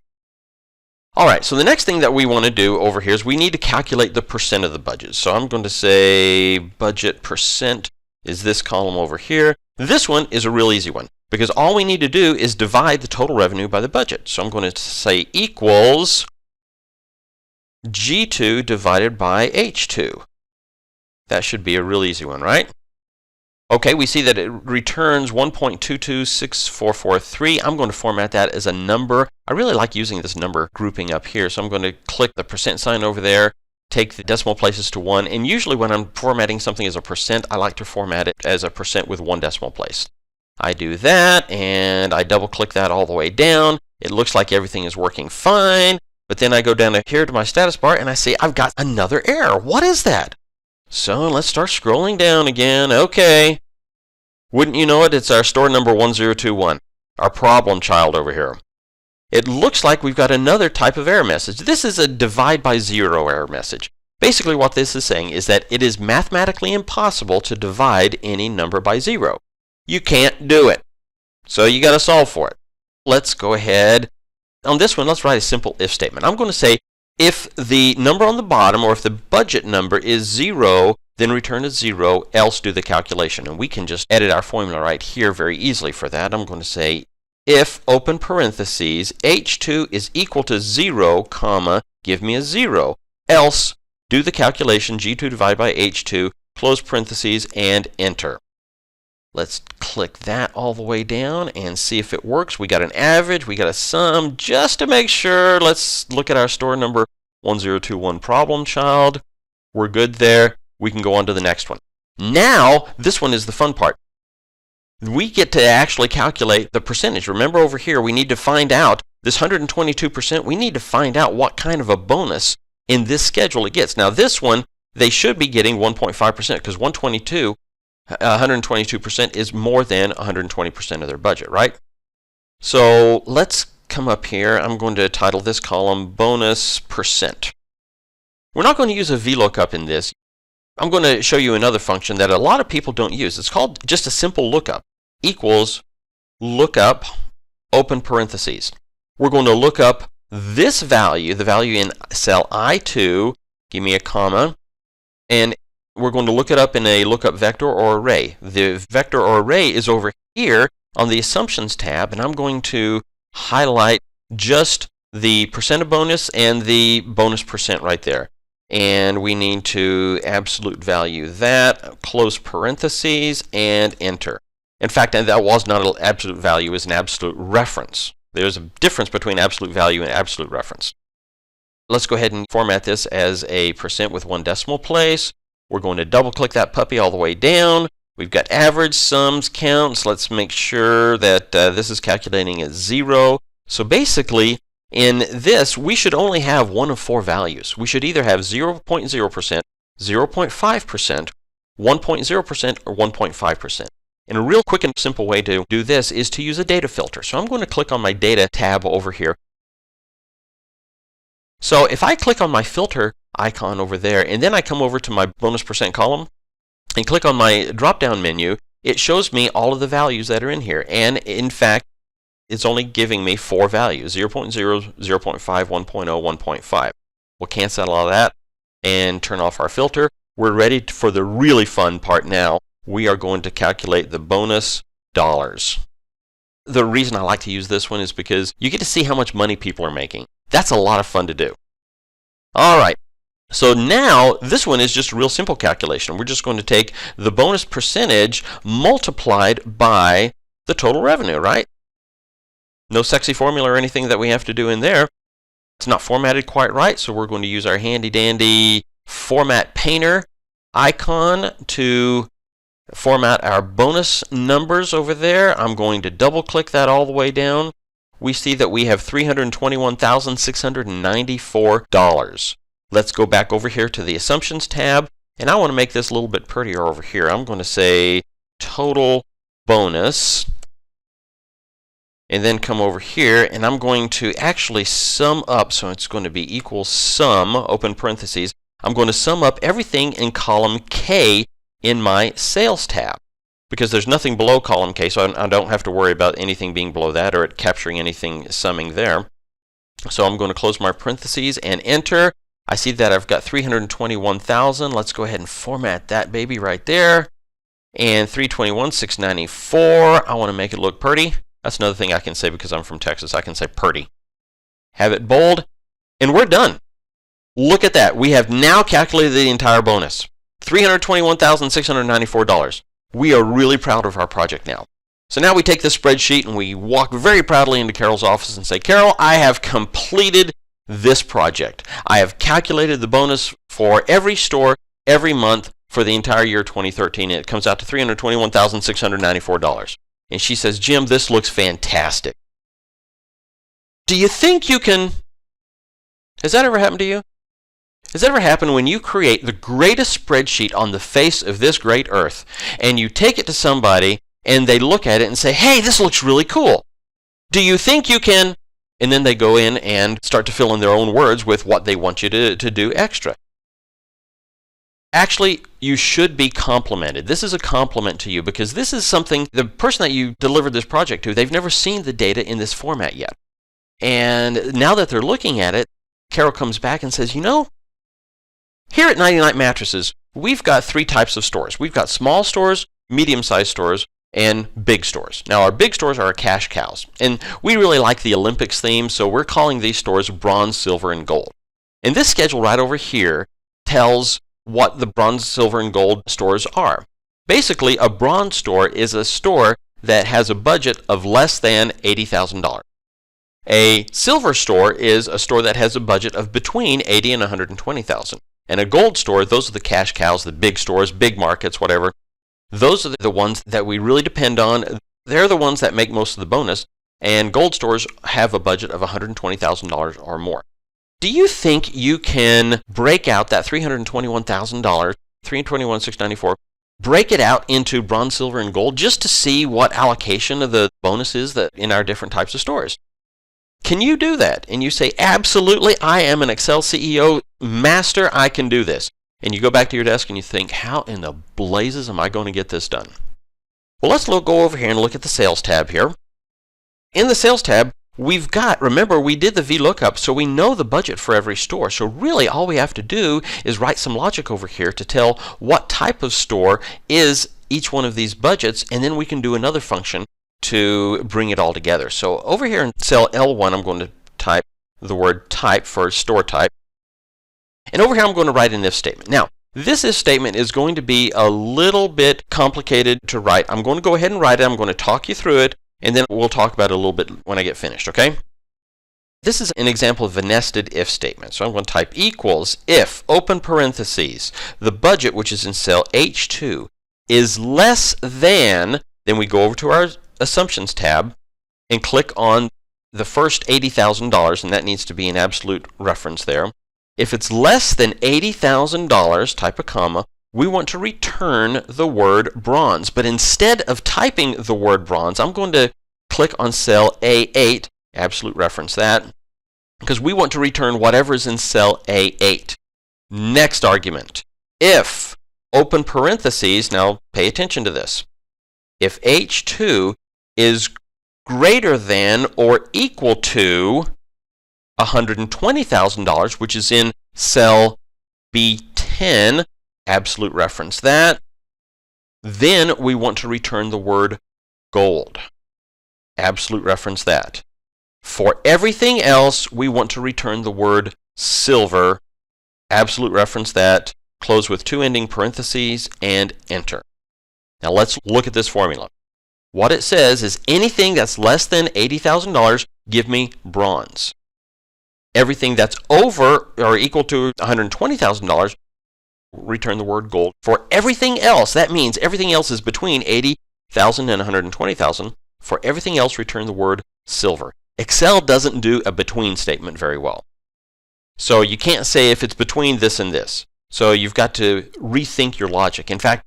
All right, so the next thing that we want to do over here is we need to calculate the percent of the budget. So I'm going to say budget percent is this column over here. This one is a real easy one, because all we need to do is divide the total revenue by the budget. So I'm going to say equals G2 divided by H2. That should be a real easy one, right? Okay, we see that it returns 1.226443. I'm going to format that as a number. I really like using this number grouping up here, so I'm going to click the percent sign over there, take the decimal places to 1, and usually when I'm formatting something as a percent, I like to format it as a percent with 1 decimal place. I do that, and I double click that all the way down. It looks like everything is working fine, but then I go down here to my status bar, and I see I've got another error. What is that? So let's start scrolling down again. Okay. Wouldn't you know it, it's our store number 1021, our problem child over here. It looks like we've got another type of error message. This is a divide by 0 error message. Basically what this is saying is that it is mathematically impossible to divide any number by 0. You can't do it. So you got to solve for it. Let's go ahead. On this one, let's write a simple if statement. I'm going to say if the number on the bottom, or if the budget number is 0, then return a 0, else do the calculation. And we can just edit our formula right here very easily for that. I'm going to say if, open parentheses, H2 is equal to 0, comma, give me a 0, else do the calculation, G2 divided by H2, close parentheses, and enter. Let's click that all the way down and see if it works. We got an average, we got a sum. Just to make sure, let's look at our store number 1021 problem child. We're good there. We can go on to the next one. Now, this one is the fun part. We get to actually calculate the percentage. Remember over here, we need to find out this 122%. We need to find out what kind of a bonus in this schedule it gets. Now, this one, they should be getting 1.5% because 122% is more than 120% of their budget, right? So let's come up here. I'm going to title this column bonus percent. We're not going to use a VLOOKUP in this. I'm going to show you another function that a lot of people don't use. It's called just a simple lookup. Equals lookup, open parentheses. We're going to look up this value, the value in cell I2, give me a comma, and we're going to look it up in a lookup vector or array. The vector or array is over here on the Assumptions tab, and I'm going to highlight just the percent of bonus and the bonus percent right there. And we need to absolute value that, close parentheses, and enter. In fact, that was not an absolute value, it's an absolute reference. There's a difference between absolute value and absolute reference. Let's go ahead and format this as a percent with 1 decimal place. We're going to double click that puppy all the way down. We've got average, sums, counts. Let's make sure that this is calculating at 0. So basically, in this, we should only have one of 4 values. We should either have 0.0%, 0.5%, 1.0%, or 1.5%. And a real quick and simple way to do this is to use a data filter. So I'm going to click on my data tab over here. So if I click on my filter icon over there, and then I come over to my bonus percent column and click on my drop-down menu, it shows me all of the values that are in here. And in fact, it's only giving me 4 values, 0.0, 0.5, 1.0, 1.5. We'll cancel all of that and turn off our filter. We're ready for the really fun part now. We are going to calculate the bonus dollars. The reason I like to use this one is because you get to see how much money people are making. That's a lot of fun to do. All right. So now this one is just a real simple calculation. We're just going to take the bonus percentage multiplied by the total revenue, right? No sexy formula or anything that we have to do in there. It's not formatted quite right, so we're going to use our handy dandy format painter icon to format our bonus numbers over there. I'm going to double click that all the way down. We see that we have $321,694. Let's go back over here to the Assumptions tab, and I want to make this a little bit prettier over here. I'm going to say total bonus, and then come over here, and I'm going to actually sum up, so it's going to be equal sum, open parentheses. I'm going to sum up everything in column K in my Sales tab, because there's nothing below column K, so I don't have to worry about anything being below that or it capturing anything summing there. So I'm going to close my parentheses and enter. I see that I've got 321,000. Let's go ahead and format that baby right there. And 321,694. I want to make it look pretty. That's another thing I can say because I'm from Texas. I can say pretty. Have it bold, and we're done. Look at that. We have now calculated the entire bonus. $321,694. We are really proud of our project now. So now we take this spreadsheet and we walk very proudly into Carol's office and say, Carol, I have completed this project. I have calculated the bonus for every store, every month for the entire year 2013. And it comes out to $321,694. And she says, Jim, this looks fantastic. Do you think you can... Has that ever happened to you? Has that ever happened when you create the greatest spreadsheet on the face of this great earth, and you take it to somebody, and they look at it and say, hey, this looks really cool. Do you think you can... And then they go in and start to fill in their own words with what they want you to do extra. Actually, you should be complimented. This is a compliment to you because this is something, the person that you delivered this project to, they've never seen the data in this format yet. And now that they're looking at it, Carol comes back and says, you know, here at 90 Night Mattresses, we've got 3 types of stores. We've got small stores, medium-sized stores, and big stores. Now, our big stores are our cash cows. And we really like the Olympics theme, so we're calling these stores bronze, silver, and gold. And this schedule right over here tells what the bronze, silver, and gold stores are. Basically, a bronze store is a store that has a budget of less than $80,000. A silver store is a store that has a budget of between $80,000 and $120,000. And a gold store, those are the cash cows, the big stores, big markets, whatever. Those are the ones that we really depend on. They're the ones that make most of the bonus. And gold stores have a budget of $120,000 or more. Do you think you can break out that $321,000, $321,694, break it out into bronze, silver, and gold just to see what allocation of the bonus is that in our different types of stores? Can you do that? And you say, absolutely, I am an ExcelCEO master, I can do this. And you go back to your desk and you think, how in the blazes am I going to get this done? Well, let's go over here and look at the Sales tab here. In the Sales tab, we've got, remember, we did the VLOOKUP, so we know the budget for every store. So really, all we have to do is write some logic over here to tell what type of store is each one of these budgets, and then we can do another function to bring it all together. So over here in cell L1, I'm going to type the word type for store type. And over here, I'm going to write an if statement. Now, this if statement is going to be a little bit complicated to write. I'm going to go ahead and write it. I'm going to talk you through it, and then we'll talk about it a little bit when I get finished, okay? This is an example of a nested if statement. So I'm going to type equals if, open parentheses, the budget, which is in cell H2, is less than, then we go over to our Assumptions tab and click on the first $80,000, and that needs to be an absolute reference there. If it's less than $80,000, type a comma, we want to return the word bronze. But instead of typing the word bronze, I'm going to click on cell A8, absolute reference that, because we want to return whatever is in cell A8. Next argument, if, open parentheses, now pay attention to this, if H2 is greater than or equal to $120,000, which is in cell B10, absolute reference that. Then we want to return the word gold, absolute reference that. For everything else, we want to return the word silver, absolute reference that, close with two ending parentheses, and enter. Now let's look at this formula. What it says is anything that's less than $80,000, give me bronze. Everything that's over or equal to $120,000, return the word gold. For everything else, that means everything else is between $80,000 and $120,000. For everything else, return the word silver. Excel doesn't do a between statement very well. So you can't say if it's between this and this. So you've got to rethink your logic. In fact,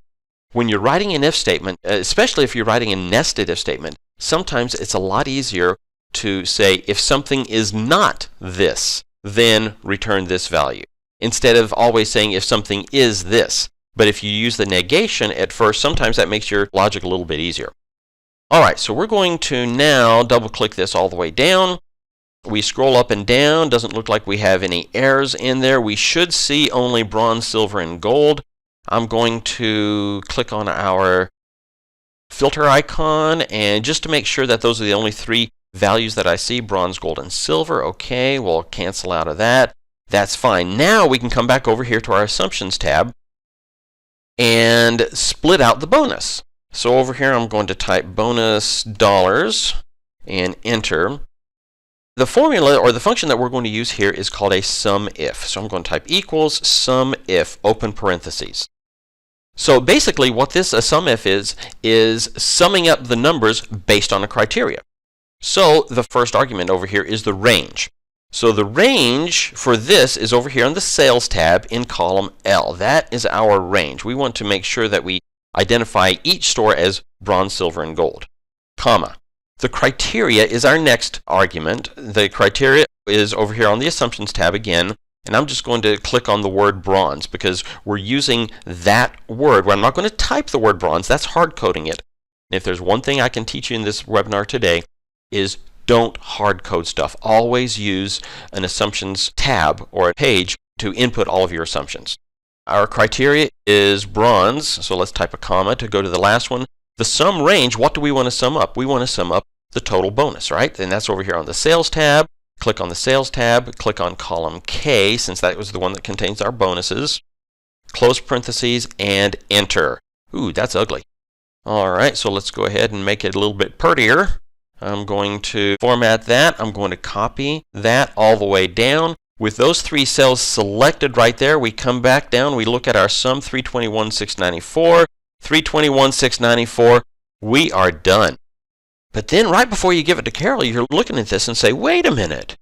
when you're writing an if statement, especially if you're writing a nested if statement, sometimes it's a lot easier to say if something is not this, then return this value, instead of always saying if something is this. But if you use the negation at first, sometimes that makes your logic a little bit easier. All right, so we're going to now double-click this all the way down. We scroll up and down. Doesn't look like we have any errors in there. We should see only bronze, silver, and gold. I'm going to click on our filter icon, and just to make sure that those are the only three values that I see, bronze, gold, and silver. Okay, we'll cancel out of that. That's fine. Now we can come back over here to our Assumptions tab and split out the bonus. So over here I'm going to type bonus dollars and enter. The formula or the function that we're going to use here is called a SUMIF. So I'm going to type equals SUMIF, open parentheses. So basically what this SUMIF is summing up the numbers based on a criteria. So the first argument over here is the range. So the range for this is over here on the Sales tab in column L. That is our range. We want to make sure that we identify each store as bronze, silver, and gold, comma. The criteria is our next argument. The criteria is over here on the Assumptions tab again, and I'm just going to click on the word bronze because we're using that word. I'm not going to type the word bronze. That's hard coding it. And if there's one thing I can teach you in this webinar today is don't hard code stuff. Always use an Assumptions tab or a page to input all of your assumptions. Our criteria is bronze, so let's type a comma to go to the last one. The sum range, what do we want to sum up? We want to sum up the total bonus, right? And that's over here on the Sales tab. Click on the Sales tab, click on column K, since that was the one that contains our bonuses. Close parentheses and enter. Ooh, that's ugly. All right, so let's go ahead and make it a little bit prettier. I'm going to format that. I'm going to copy that all the way down. With those three cells selected right there, we come back down. We look at our sum, 321,694, 321,694. We are done. But then right before you give it to Carol, you're looking at this and say, wait a minute.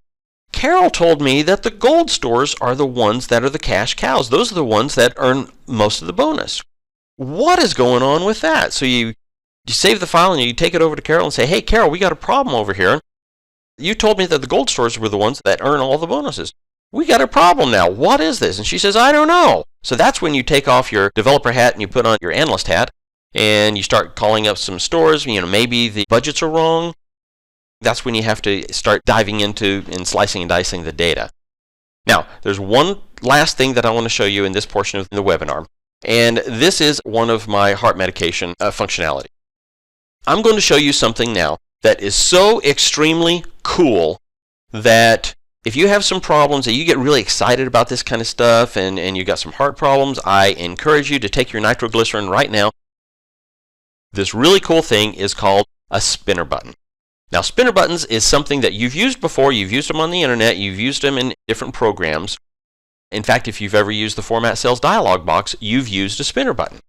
Carol told me that the gold stores are the ones that are the cash cows. Those are the ones that earn most of the bonus. What is going on with that? So you save the file and you take it over to Carol and say, hey, Carol, we got a problem over here. You told me that the gold stores were the ones that earn all the bonuses. We got a problem now. What is this? And she says, I don't know. So that's when you take off your developer hat and you put on your analyst hat and you start calling up some stores. Maybe the budgets are wrong. That's when you have to start diving into and slicing and dicing the data. Now, there's one last thing that I want to show you in this portion of the webinar. And this is one of my heart medication functionality. I'm going to show you something now that is so extremely cool that if you have some problems and you get really excited about this kind of stuff and you got some heart problems, I encourage you to take your nitroglycerin right now. This really cool thing is called a spinner button. Now, spinner buttons is something that you've used before. You've used them on the internet. You've used them in different programs. In fact, if you've ever used the Format Cells dialog box, you've used a spinner button.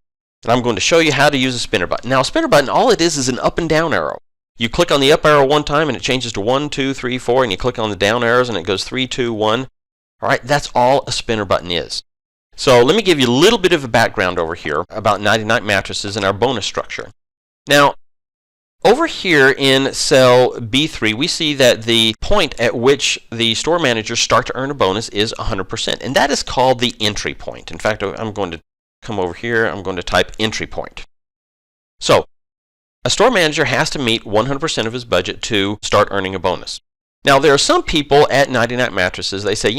And I'm going to show you how to use a spinner button. Now, a spinner button, all it is an up and down arrow. You click on the up arrow one time and it changes to 1, 2, 3, 4, and you click on the down arrows and it goes 3, 2, 1. All right, that's all a spinner button is. So let me give you a little bit of a background over here about 99 mattresses and our bonus structure. Now, over here in cell B3, we see that the point at which the store managers start to earn a bonus is 100%, and that is called the entry point. In fact, I'm going to come over here, I'm going to type entry point. So, A store manager has to meet 100% of his budget to start earning a bonus. Now, there are some people at 99 Mattresses, they say,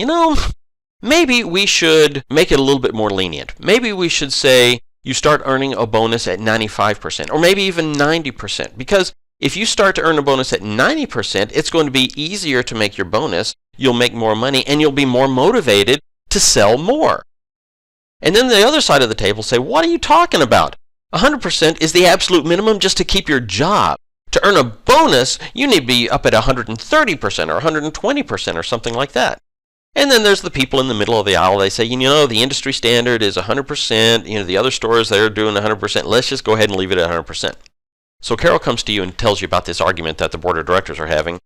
maybe we should make it a little bit more lenient. Maybe we should say you start earning a bonus at 95%, or maybe even 90%, because if you start to earn a bonus at 90%, it's going to be easier to make your bonus, you'll make more money, and you'll be more motivated to sell more. And then the other side of the table say, what are you talking about? 100% is the absolute minimum just to keep your job. To earn a bonus, you need to be up at 130% or 120% or something like that. And then there's the people in the middle of the aisle. They say, the industry standard is 100%. The other stores, they're doing 100%. Let's just go ahead and leave it at 100%. So Carol comes to you and tells you about this argument that the board of directors are having.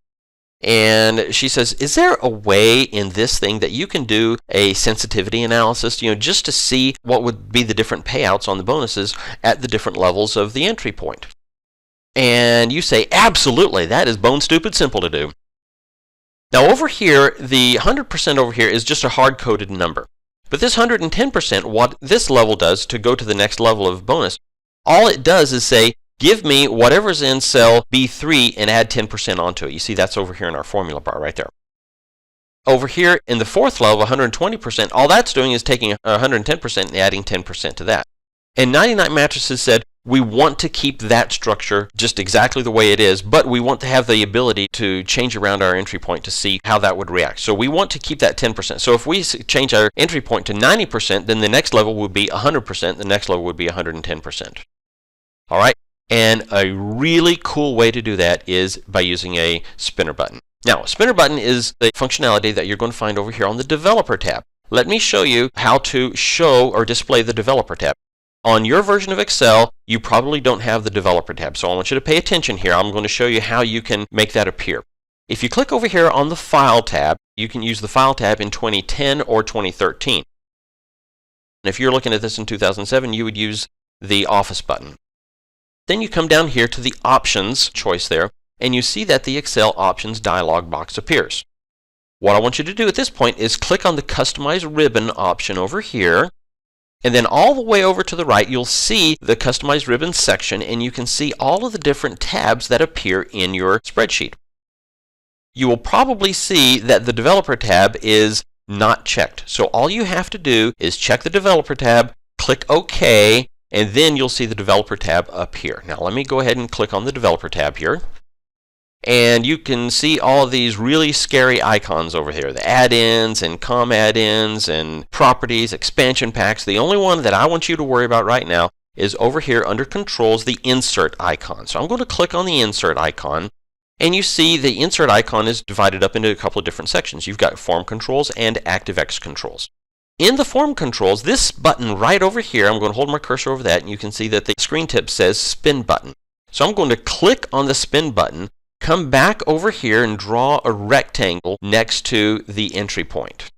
And she says, is there a way in this thing that you can do a sensitivity analysis, just to see what would be the different payouts on the bonuses at the different levels of the entry point? And you say, absolutely, that is bone stupid simple to do. Now over here, the 100% over here is just a hard-coded number. But this 110%, what this level does to go to the next level of bonus, all it does is say, give me whatever's in cell B3 and add 10% onto it. You see, that's over here in our formula bar right there. Over here in the fourth level, 120%, all that's doing is taking 110% and adding 10% to that. And 99 Mattresses said, we want to keep that structure just exactly the way it is, but we want to have the ability to change around our entry point to see how that would react. So we want to keep that 10%. So if we change our entry point to 90%, then the next level would be 100%, the next level would be 110%. All right? And a really cool way to do that is by using a spinner button. Now, a spinner button is the functionality that you're going to find over here on the Developer tab. Let me show you how to show or display the Developer tab. On your version of Excel, you probably don't have the Developer tab, so I want you to pay attention here. I'm going to show you how you can make that appear. If you click over here on the File tab, you can use the File tab in 2010 or 2013. And if you're looking at this in 2007, you would use the Office button. Then you come down here to the Options choice there, and you see that the Excel Options dialog box appears. What I want you to do at this point is click on the Customize Ribbon option over here, and then all the way over to the right, you'll see the Customize Ribbon section, and you can see all of the different tabs that appear in your spreadsheet. You will probably see that the Developer tab is not checked. So all you have to do is check the Developer tab, click OK, and then you'll see the Developer tab up here. Now let me go ahead and click on the Developer tab here. And you can see all of these really scary icons over here. The add-ins and COM add-ins and properties, expansion packs. The only one that I want you to worry about right now is over here under Controls, the Insert icon. So I'm going to click on the Insert icon. And you see the Insert icon is divided up into a couple of different sections. You've got Form Controls and ActiveX Controls. In the Form Controls, this button right over here, I'm going to hold my cursor over that, and you can see that the screen tip says Spin Button. So I'm going to click on the Spin Button, come back over here and draw a rectangle next to the entry point.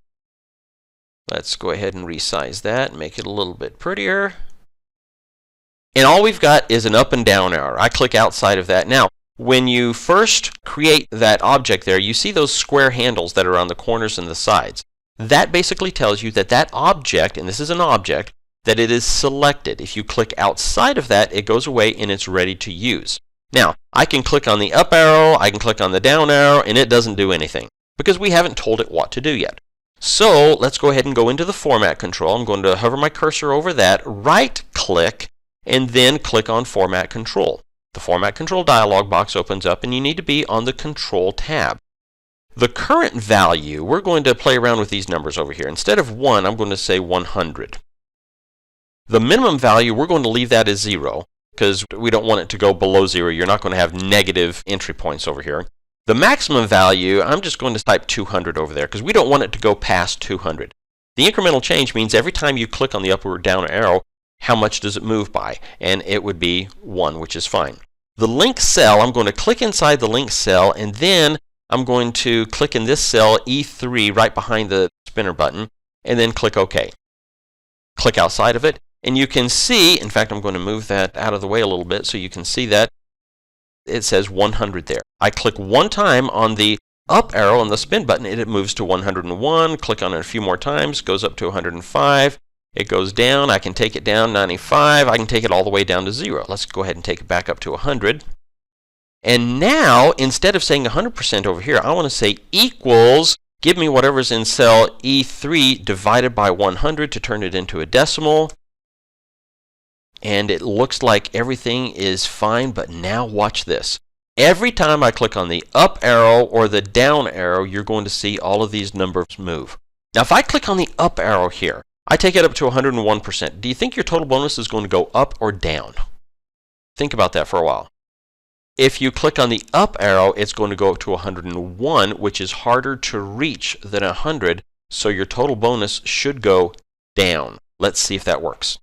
Let's go ahead and resize that and make it a little bit prettier. And all we've got is an up and down arrow. I click outside of that. Now, when you first create that object there, you see those square handles that are on the corners and the sides. That basically tells you that that object, and this is an object, that it is selected. If you click outside of that, it goes away and it's ready to use. Now, I can click on the up arrow, I can click on the down arrow, and it doesn't do anything because we haven't told it what to do yet. So let's go ahead and go into the Format Control. I'm going to hover my cursor over that, right-click, and then click on Format Control. The Format Control dialog box opens up, and you need to be on the Control tab. The current value, we're going to play around with these numbers over here. Instead of 1, I'm going to say 100. The minimum value, we're going to leave that as 0 because we don't want it to go below 0. You're not going to have negative entry points over here. The maximum value, I'm just going to type 200 over there because we don't want it to go past 200. The incremental change means every time you click on the up or down arrow, how much does it move by? And it would be 1, which is fine. The link cell, I'm going to click inside the link cell, and then I'm going to click in this cell, E3, right behind the spinner button, and then click OK. Click outside of it, and you can see, in fact, I'm going to move that out of the way a little bit so you can see that it says 100 there. I click one time on the up arrow on the spin button, and it moves to 101. Click on it a few more times, goes up to 105. It goes down. I can take it down 95. I can take it all the way down to 0. Let's go ahead and take it back up to 100. And now, instead of saying 100% over here, I want to say equals, give me whatever's in cell E3 divided by 100 to turn it into a decimal. And it looks like everything is fine, but now watch this. Every time I click on the up arrow or the down arrow, you're going to see all of these numbers move. Now, if I click on the up arrow here, I take it up to 101%. Do you think your total bonus is going to go up or down? Think about that for a while. If you click on the up arrow, it's going to go up to 101, which is harder to reach than 100, so your total bonus should go down. Let's see if that works.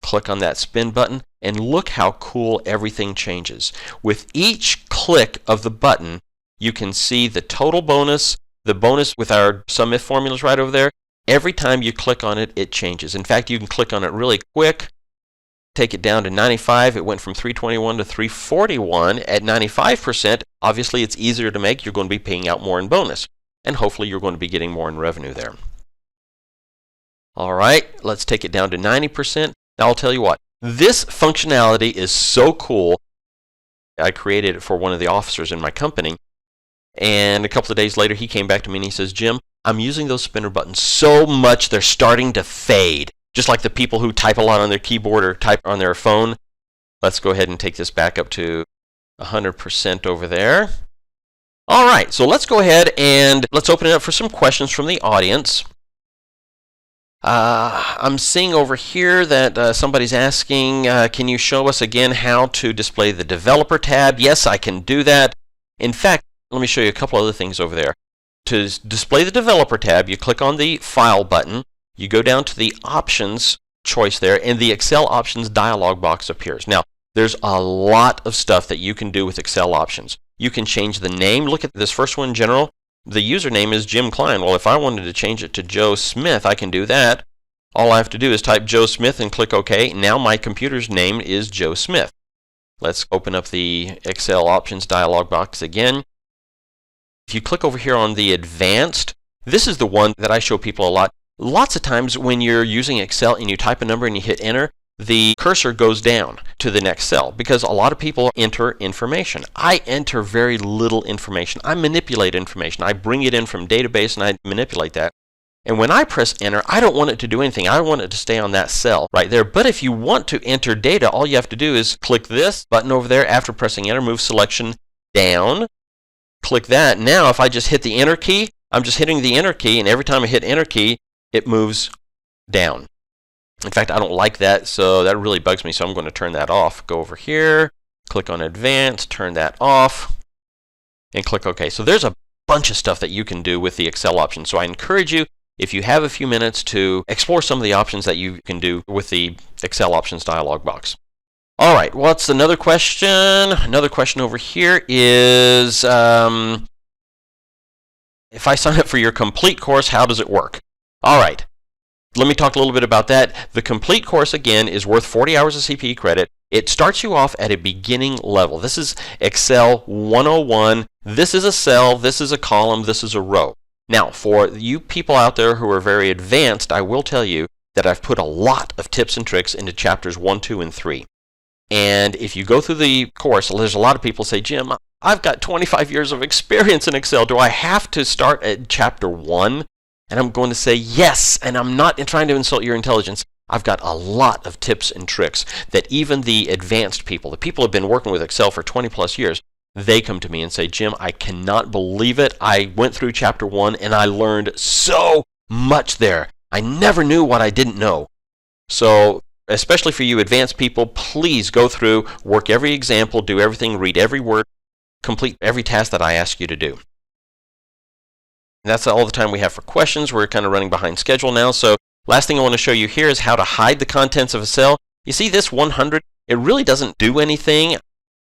Click on that spin button, and look how cool everything changes. With each click of the button, you can see the total bonus, the bonus with our sum if formulas right over there. Every time you click on it, it changes. In fact, you can click on it really quick. Take it down to 95. It went from 321 to 341 at 95%. Obviously, it's easier to make. You're going to be paying out more in bonus. And hopefully, you're going to be getting more in revenue there. All right, let's take it down to 90%. Now, I'll tell you what. This functionality is so cool. I created it for one of the officers in my company. And a couple of days later, he came back to me and he says, Jim, I'm using those spinner buttons so much they're starting to fade. Just like the people who type a lot on their keyboard or type on their phone. Let's go ahead and take this back up to 100% over there. All right, so let's go ahead and let's open it up for some questions from the audience. I'm seeing over here that somebody's asking, can you show us again how to display the developer tab? Yes, I can do that. In fact, let me show you a couple other things over there. To display the developer tab, you click on the File button. You go down to the Options choice there, and the Excel Options dialog box appears. Now, there's a lot of stuff that you can do with Excel Options. You can change the name. Look at this first one, General. The username is Jim Cline. Well, if I wanted to change it to Joe Smith, I can do that. All I have to do is type Joe Smith and click OK. Now my computer's name is Joe Smith. Let's open up the Excel Options dialog box again. If you click over here on the Advanced, this is the one that I show people a lot. Lots of times when you're using Excel and you type a number and you hit Enter, the cursor goes down to the next cell because a lot of people enter information. I enter very little information. I manipulate information. I bring it in from database and I manipulate that. And when I press Enter, I don't want it to do anything. I want it to stay on that cell right there. But if you want to enter data, all you have to do is click this button over there. After pressing Enter, move selection down. Click that. Now, if I just hit the Enter key, I'm just hitting the Enter key, and every time I hit Enter key, it moves down. In fact, I don't like that, so that really bugs me, so I'm going to turn that off. Go over here, click on Advanced, turn that off, and click OK. So there's a bunch of stuff that you can do with the Excel options. So I encourage you, if you have a few minutes, to explore some of the options that you can do with the Excel options dialog box. All right, what's another question? Another question over here is, if I sign up for your complete course, how does it work? All right, let me talk a little bit about that. The complete course, again, is worth 40 hours of CPE credit. It starts you off at a beginning level. This is Excel 101. This is a cell, this is a column, this is a row. Now, for you people out there who are very advanced, I will tell you that I've put a lot of tips and tricks into chapters 1, 2, and 3. And if you go through the course, there's a lot of people say, Jim, I've got 25 years of experience in Excel. Do I have to start at chapter 1? And I'm going to say yes, and I'm not trying to insult your intelligence. I've got a lot of tips and tricks that even the advanced people, the people who have been working with Excel for 20 plus years, they come to me and say, Jim, I cannot believe it. I went through chapter 1 and I learned so much there. I never knew what I didn't know. So, especially for you advanced people, please go through, work every example, do everything, read every word, complete every task that I ask you to do. And that's all the time we have for questions. We're kind of running behind schedule now. So last thing I want to show you here is how to hide the contents of a cell. You see this 100? It really doesn't do anything.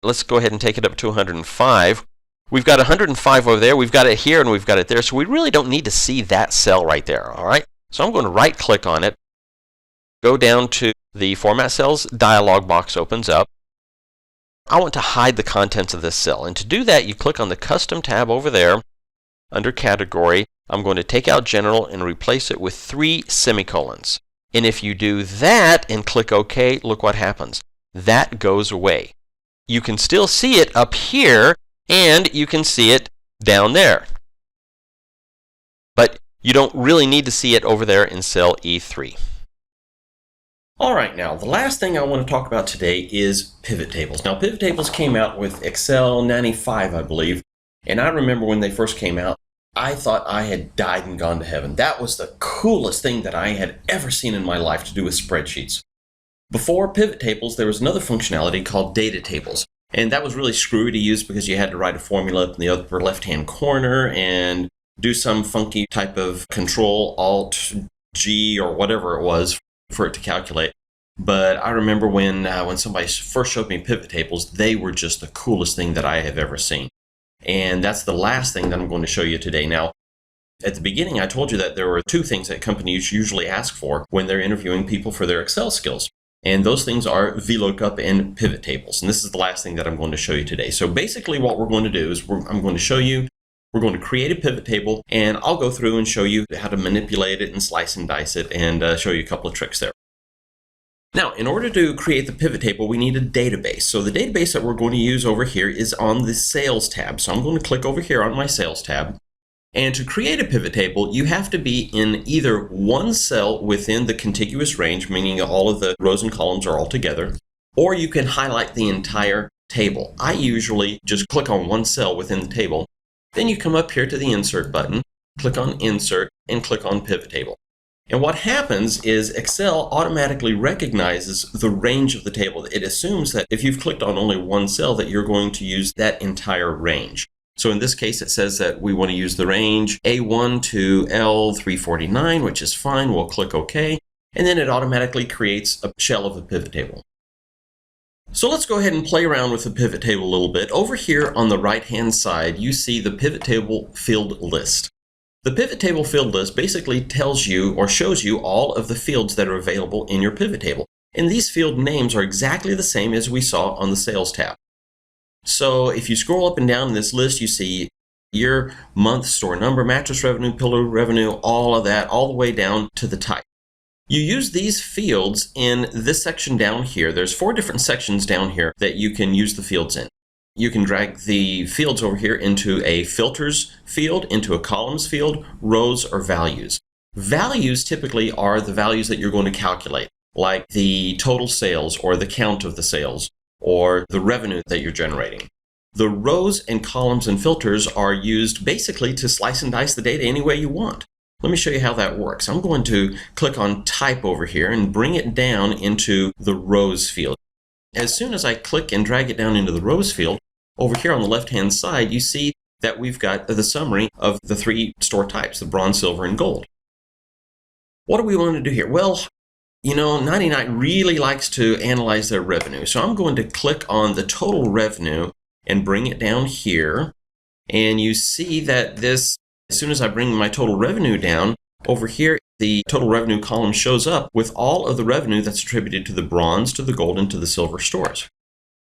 Let's go ahead and take it up to 105. We've got 105 over there. We've got it here and we've got it there. So we really don't need to see that cell right there. All right. So I'm going to right click on it. Go down to the Format Cells dialog box opens up. I want to hide the contents of this cell. And to do that, you click on the Custom tab over there. Under Category, I'm going to take out General and replace it with 3 semicolons. And if you do that and click OK, look what happens. That goes away. You can still see it up here, and you can see it down there. But you don't really need to see it over there in cell E3. All right, now the last thing I want to talk about today is pivot tables. Now, pivot tables came out with Excel 95, I believe, and I remember when they first came out, I thought I had died and gone to heaven. That was the coolest thing that I had ever seen in my life to do with spreadsheets. Before pivot tables, there was another functionality called data tables, and that was really screwy to use because you had to write a formula up in the upper left-hand corner and do some funky type of Control Alt G or whatever it was for it to calculate. But I remember when somebody first showed me pivot tables, they were just the coolest thing that I have ever seen. And that's the last thing that I'm going to show you today. Now, at the beginning, I told you that there were two things that companies usually ask for when they're interviewing people for their Excel skills. And those things are VLOOKUP and pivot tables. And this is the last thing that I'm going to show you today. So basically what we're going to do is I'm going to show you, we're going to create a pivot table, and I'll go through and show you how to manipulate it and slice and dice it and show you a couple of tricks there. Now, in order to create the pivot table, we need a database. So the database that we're going to use over here is on the Sales tab. So I'm going to click over here on my Sales tab. And to create a pivot table, you have to be in either one cell within the contiguous range, meaning all of the rows and columns are all together, or you can highlight the entire table. I usually just click on one cell within the table. Then you come up here to the Insert button, click on Insert, and click on Pivot Table. And what happens is Excel automatically recognizes the range of the table. It assumes that if you've clicked on only one cell that you're going to use that entire range. So in this case, it says that we want to use the range A1 to L349, which is fine. We'll click OK. And then it automatically creates a shell of a pivot table. So let's go ahead and play around with the pivot table a little bit. Over here on the right-hand side, you see the pivot table field list. The pivot table field list basically tells you or shows you all of the fields that are available in your pivot table. And these field names are exactly the same as we saw on the Sales tab. So if you scroll up and down in this list, you see year, month, store number, mattress revenue, pillow revenue, all of that, all the way down to the type. You use these fields in this section down here. There's 4 different sections down here that you can use the fields in. You can drag the fields over here into a filters field, into a columns field, rows, or values. Values typically are the values that you're going to calculate, like the total sales or the count of the sales or the revenue that you're generating. The rows and columns and filters are used basically to slice and dice the data any way you want. Let me show you how that works. I'm going to click on Type over here and bring it down into the Rows field. As soon as I click and drag it down into the Rows field, over here on the left-hand side, you see that we've got the summary of the 3 store types, the bronze, silver, and gold. What do we want to do here? Well, you know, 99 really likes to analyze their revenue. So I'm going to click on the total revenue and bring it down here. And you see that this, as soon as I bring my total revenue down, over here, the total revenue column shows up with all of the revenue that's attributed to the bronze, to the gold, and to the silver stores.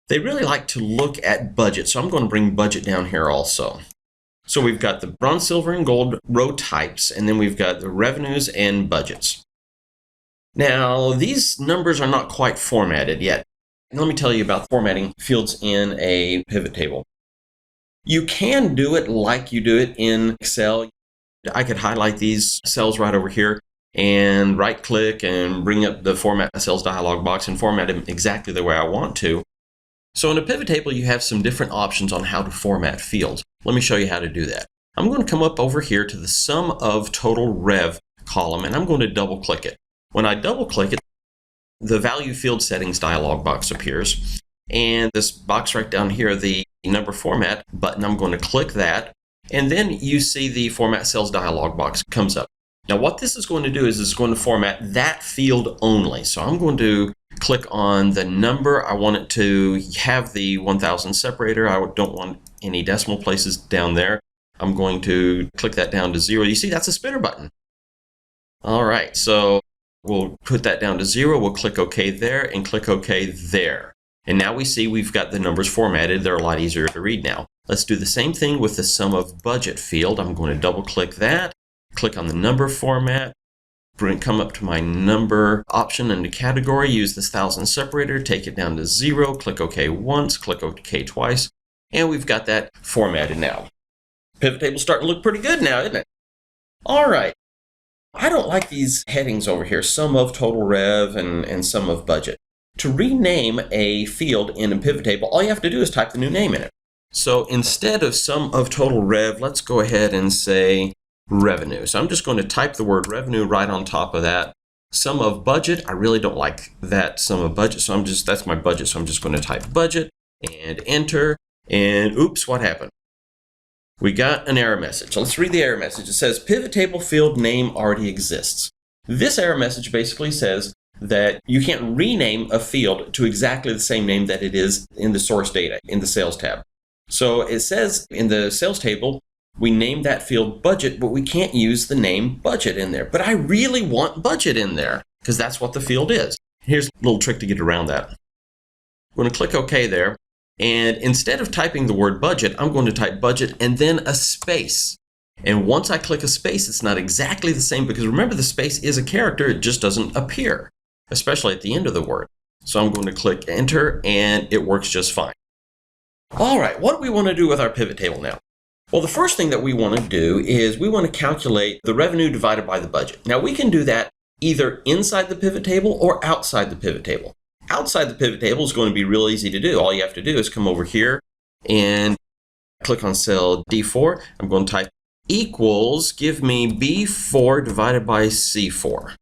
They really like to look at budget, so I'm going to bring budget down here also. So we've got the bronze, silver, and gold row types, and then we've got the revenues and budgets. Now, these numbers are not quite formatted yet. Let me tell you about formatting fields in a pivot table. You can do it like you do it in Excel. I could highlight these cells right over here and right-click and bring up the Format Cells dialog box and format them exactly the way I want to. So in a pivot table, you have some different options on how to format fields. Let me show you how to do that. I'm going to come up over here to the Sum of Total Rev column, and I'm going to double-click it. When I double-click it, the Value Field Settings dialog box appears. And this box right down here, the Number Format button, I'm going to click that. And then you see the Format Cells dialog box comes up. Now what this is going to do is it's going to format that field only. So I'm going to click on the number. I want it to have the 1000 separator. I don't want any decimal places down there. I'm going to click that down to 0. You see, that's a spinner button. All right, so we'll put that down to 0. We'll click OK there and click OK there. And now we see we've got the numbers formatted. They're a lot easier to read now. Let's do the same thing with the Sum of Budget field. I'm going to double click that, click on the number format, come up to my number option in the category, use this 1000 separator, take it down to 0, click OK once, click OK twice, and we've got that formatted now. Pivot table's starting to look pretty good now, isn't it? All right. I don't like these headings over here, sum of total rev and sum of budget. To rename a field in a pivot table, all you have to do is type the new name in it. So instead of sum of total rev, let's go ahead and say revenue. So I'm just going to type the word revenue right on top of that. Sum of budget, I really don't like that sum of budget, so that's my budget, so I'm just going to type budget and enter, and oops, what happened? We got an error message. So let's read the error message. It says pivot table field name already exists. This error message basically says that you can't rename a field to exactly the same name that it is in the source data in the sales tab. So it says in the sales table, we named that field budget, but we can't use the name budget in there. But I really want budget in there because that's what the field is. Here's a little trick to get around that. I'm going to click OK there. And instead of typing the word budget, I'm going to type budget and then a space. And once I click a space, it's not exactly the same because remember the space is a character, it just doesn't appear, especially at the end of the word. So I'm going to click enter and it works just fine. All right, what do we want to do with our pivot table now? Well, the first thing that we want to do is we want to calculate the revenue divided by the budget. Now we can do that either inside the pivot table or outside the pivot table. Outside the pivot table is going to be real easy to do. All you have to do is come over here and click on cell D4. I'm going to type equals, give me B4 divided by C4.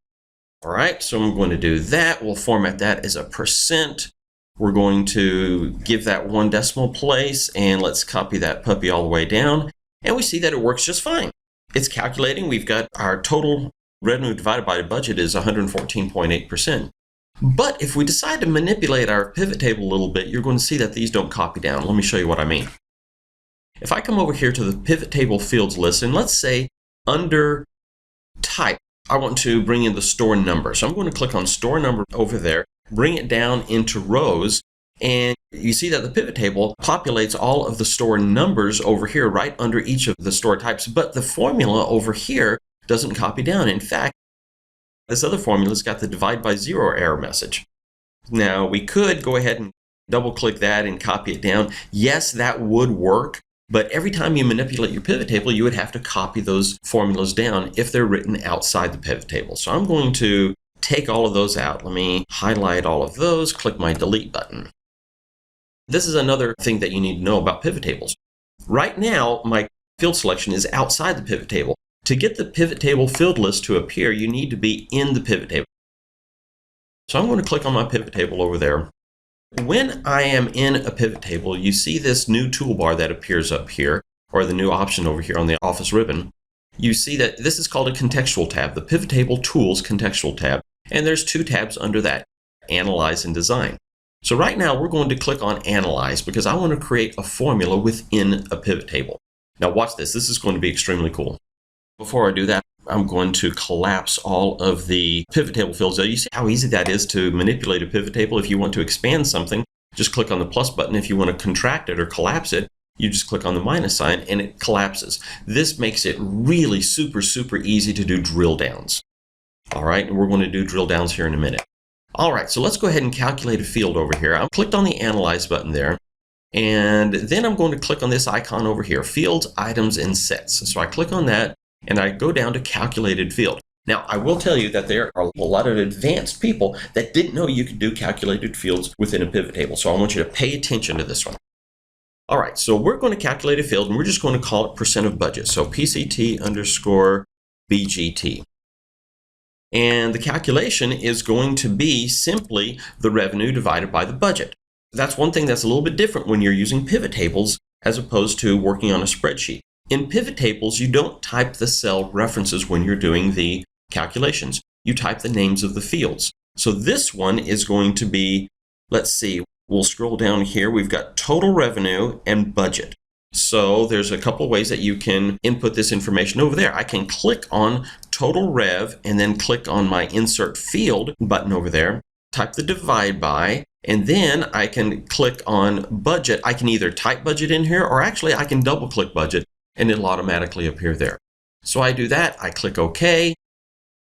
All right, so I'm going to do that. We'll format that as a %. We're going to give that 1 decimal place, and let's copy that puppy all the way down. And we see that it works just fine. It's calculating. We've got our total revenue divided by the budget is 114.8%. But if we decide to manipulate our pivot table a little bit, you're going to see that these don't copy down. Let me show you what I mean. If I come over here to the pivot table fields list, and let's say under type, I want to bring in the store number. So I'm going to click on store number over there, bring it down into rows, and you see that the pivot table populates all of the store numbers over here right under each of the store types, but the formula over here doesn't copy down. In fact, this other formula's got the divide by 0 error message. Now, we could go ahead and double click that and copy it down. Yes, that would work, but every time you manipulate your pivot table, you would have to copy those formulas down if they're written outside the pivot table. So I'm going to take all of those out. Let me highlight all of those, click my delete button. This is another thing that you need to know about pivot tables. Right now, my field selection is outside the pivot table. To get the pivot table field list to appear, you need to be in the pivot table. So I'm going to click on my pivot table over there. When I am in a pivot table, you see this new toolbar that appears up here, or the new option over here on the Office ribbon. You see that this is called a contextual tab, the Pivot Table Tools contextual tab. And there's 2 tabs under that, Analyze and Design. So right now we're going to click on Analyze because I want to create a formula within a pivot table. Now watch this. This is going to be extremely cool. Before I do that, I'm going to collapse all of the pivot table fields. You see how easy that is to manipulate a pivot table. If you want to expand something, just click on the plus button. If you want to contract it or collapse it, you just click on the minus sign and it collapses. This makes it really super easy to do drill downs. All right, and we're going to do drill downs here in a minute. All right, so let's go ahead and calculate a field over here. I clicked on the Analyze button there, and then I'm going to click on this icon over here, Fields, Items, and Sets. So I click on that, and I go down to Calculated Field. Now, I will tell you that there are a lot of advanced people that didn't know you could do calculated fields within a pivot table, so I want you to pay attention to this one. All right, so we're going to calculate a field, and we're just going to call it percent of budget, so PCT underscore BGT. And the calculation is going to be simply the revenue divided by the budget. That's one thing that's a little bit different when you're using pivot tables as opposed to working on a spreadsheet. In pivot tables, you don't type the cell references when you're doing the calculations. You type the names of the fields. So this one is going to be, let's see, we'll scroll down here. We've got total revenue and budget. So there's a couple ways that you can input this information over there. I can click on total rev and then click on my insert field button over there, type the divide by, and then I can click on budget. I can either type budget in here or actually I can double click budget and it'll automatically appear there. So I do that, I click OK,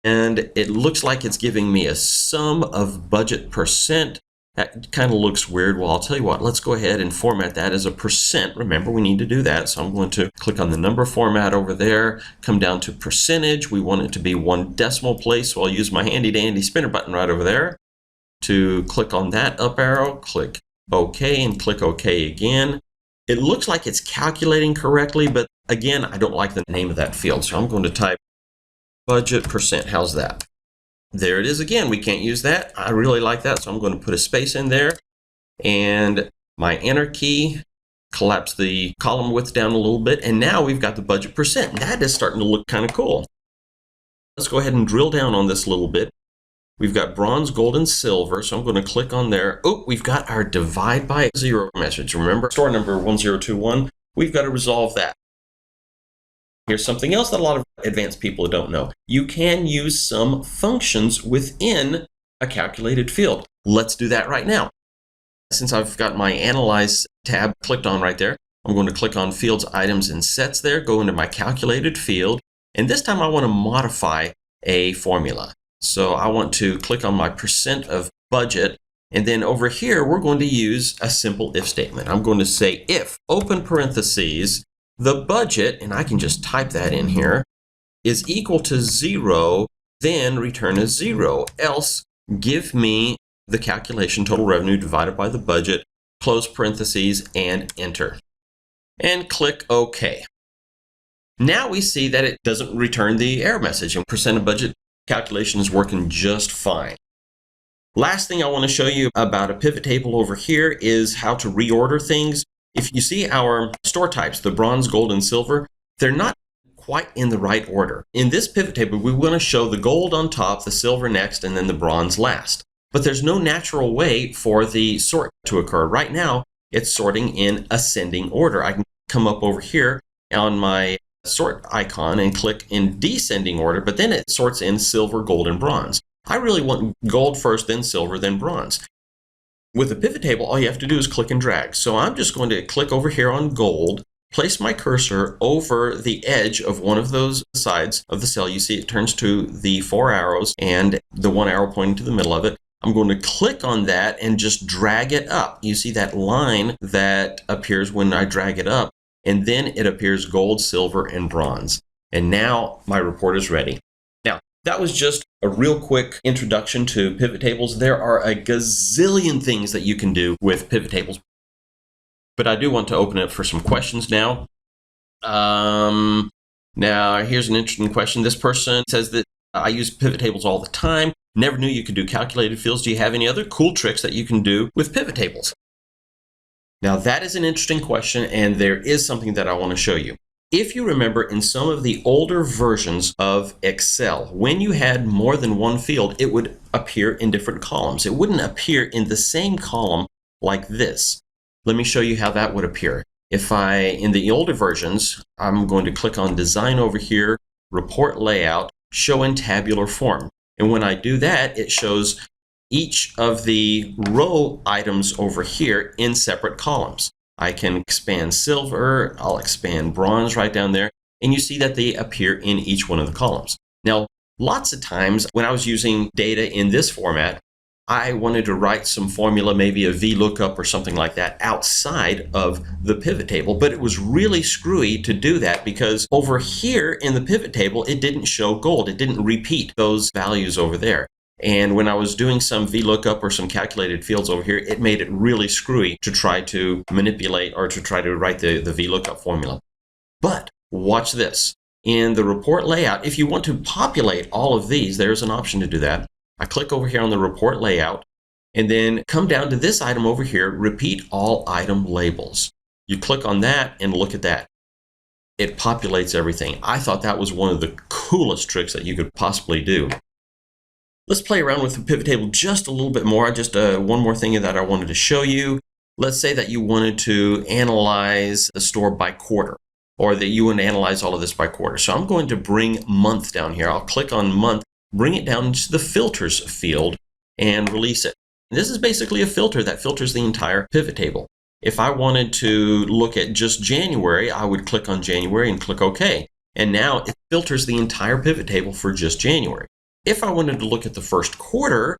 and it looks like it's giving me a sum of budget percent. That kind of looks weird. Well, I'll tell you what, let's go ahead and format that as a percent. Remember, we need to do that. So I'm going to click on the number format over there, come down to percentage. We want it to be 1 decimal place. So I'll use my handy dandy spinner button right over there to click on that up arrow, click OK, and click OK again. It looks like it's calculating correctly, but again, I don't like the name of that field. So I'm going to type budget percent. How's that? There it is again. We can't use that. I really like that, so I'm going to put a space in there and my enter key, collapse the column width down a little bit, and now we've got the budget percent. That is starting to look kind of cool. Let's go ahead and drill down on this a little bit. We've got bronze, gold, and silver, so I'm going to click on there. Oh, we've got our divide by 0 message. Remember, store number 1021. We've got to resolve that. Here's something else that a lot of advanced people don't know. You can use some functions within a calculated field. Let's do that right now. Since I've got my Analyze tab clicked on right there, I'm going to click on Fields, Items, and Sets there, go into my calculated field, and this time I want to modify a formula. So I want to click on my percent of budget, and then over here we're going to use a simple if statement. I'm going to say if, open parentheses, the budget, and I can just type that in here, is equal to 0, then return a 0. Else, give me the calculation total revenue divided by the budget, close parentheses, and enter. And click OK. Now we see that it doesn't return the error message, and percent of budget calculation is working just fine. Last thing I want to show you about a pivot table over here is how to reorder things. If you see our store types, the bronze, gold, and silver, they're not quite in the right order. In this pivot table, we want to show the gold on top, the silver next, and then the bronze last. But there's no natural way for the sort to occur. Right now, it's sorting in ascending order. I can come up over here on my sort icon and click in descending order, but then it sorts in silver, gold, and bronze. I really want gold first, then silver, then bronze. With a pivot table, all you have to do is click and drag. So I'm just going to click over here on gold, place my cursor over the edge of one of those sides of the cell. You see it turns to the 4 arrows and the 1 arrow pointing to the middle of it. I'm going to click on that and just drag it up. You see that line that appears when I drag it up, and then it appears gold, silver, and bronze. And now my report is ready. Now, that was just a real quick introduction to pivot tables. There are a gazillion things that you can do with pivot tables, but I do want to open it for some questions now. Now, here's an interesting question. This person says that I use pivot tables all the time. Never knew you could do calculated fields. Do you have any other cool tricks that you can do with pivot tables? Now, that is an interesting question, and there is something that I want to show you. If you remember, in some of the older versions of Excel, when you had more than one field, it would appear in different columns. It wouldn't appear in the same column like this. Let me show you how that would appear. In the older versions, I'm going to click on Design over here, Report Layout, Show in Tabular Form. And when I do that, it shows each of the row items over here in separate columns. I can expand silver, I'll expand bronze right down there, and you see that they appear in each one of the columns. Now, lots of times when I was using data in this format, I wanted to write some formula, maybe a VLOOKUP or something like that outside of the pivot table, but it was really screwy to do that because over here in the pivot table, it didn't show gold. It didn't repeat those values over there. And when I was doing some VLOOKUP or some calculated fields over here, it made it really screwy to try to manipulate or to try to write the VLOOKUP formula. But watch this. In the report layout, if you want to populate all of these, there's an option to do that. I click over here on the report layout and then come down to this item over here, repeat all item labels. You click on that and look at that. It populates everything. I thought that was one of the coolest tricks that you could possibly do. Let's play around with the pivot table just a little bit more. Just one more thing that I wanted to show you. Let's say that you wanted to analyze the store by quarter, or that you want to analyze all of this by quarter. So I'm going to bring month down here. I'll click on month, bring it down to the filters field, and release it. This is basically a filter that filters the entire pivot table. If I wanted to look at just January, I would click on January and click OK. And now it filters the entire pivot table for just January. If I wanted to look at the first quarter,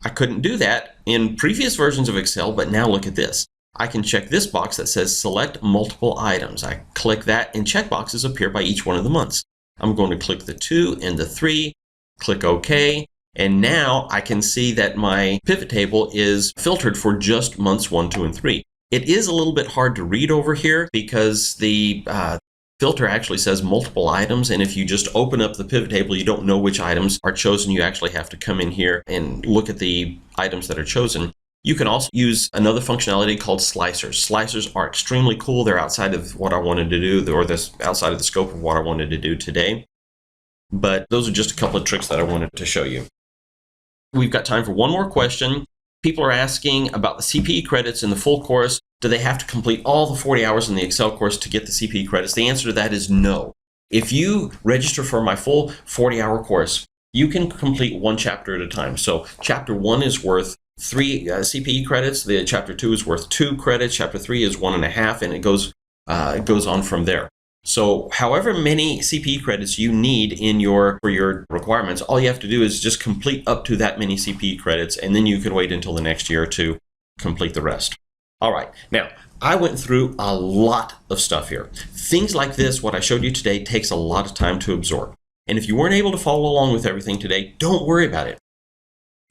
I couldn't do that in previous versions of Excel, but now look at this. I can check this box that says select multiple items. I click that and checkboxes appear by each one of the months. I'm going to click the 2 and the 3, click OK, and now I can see that my pivot table is filtered for just months 1, 2, and 3. It is a little bit hard to read over here because the filter actually says multiple items, and if you just open up the pivot table, you don't know which items are chosen. You actually have to come in here and look at the items that are chosen. You can also use another functionality called slicers. Slicers are extremely cool. They're outside of what I wanted to do, or this outside of the scope of what I wanted to do today. But those are just a couple of tricks that I wanted to show you. We've got time for one more question. People are asking about the CPE credits in the full course. Do they have to complete all the 40 hours in the Excel course to get the CPE credits? The answer to that is no. If you register for my full 40-hour course, you can complete one chapter at a time. So chapter 1 is worth 3 CPE credits. The chapter 2 is worth 2 credits. Chapter 3 is 1.5, and it goes on from there. So however many CPE credits you need for your requirements, all you have to do is just complete up to that many CPE credits, and then you can wait until the next year to complete the rest. All right, now I went through a lot of stuff here. Things like this, what I showed you today, takes a lot of time to absorb. And if you weren't able to follow along with everything today, don't worry about it.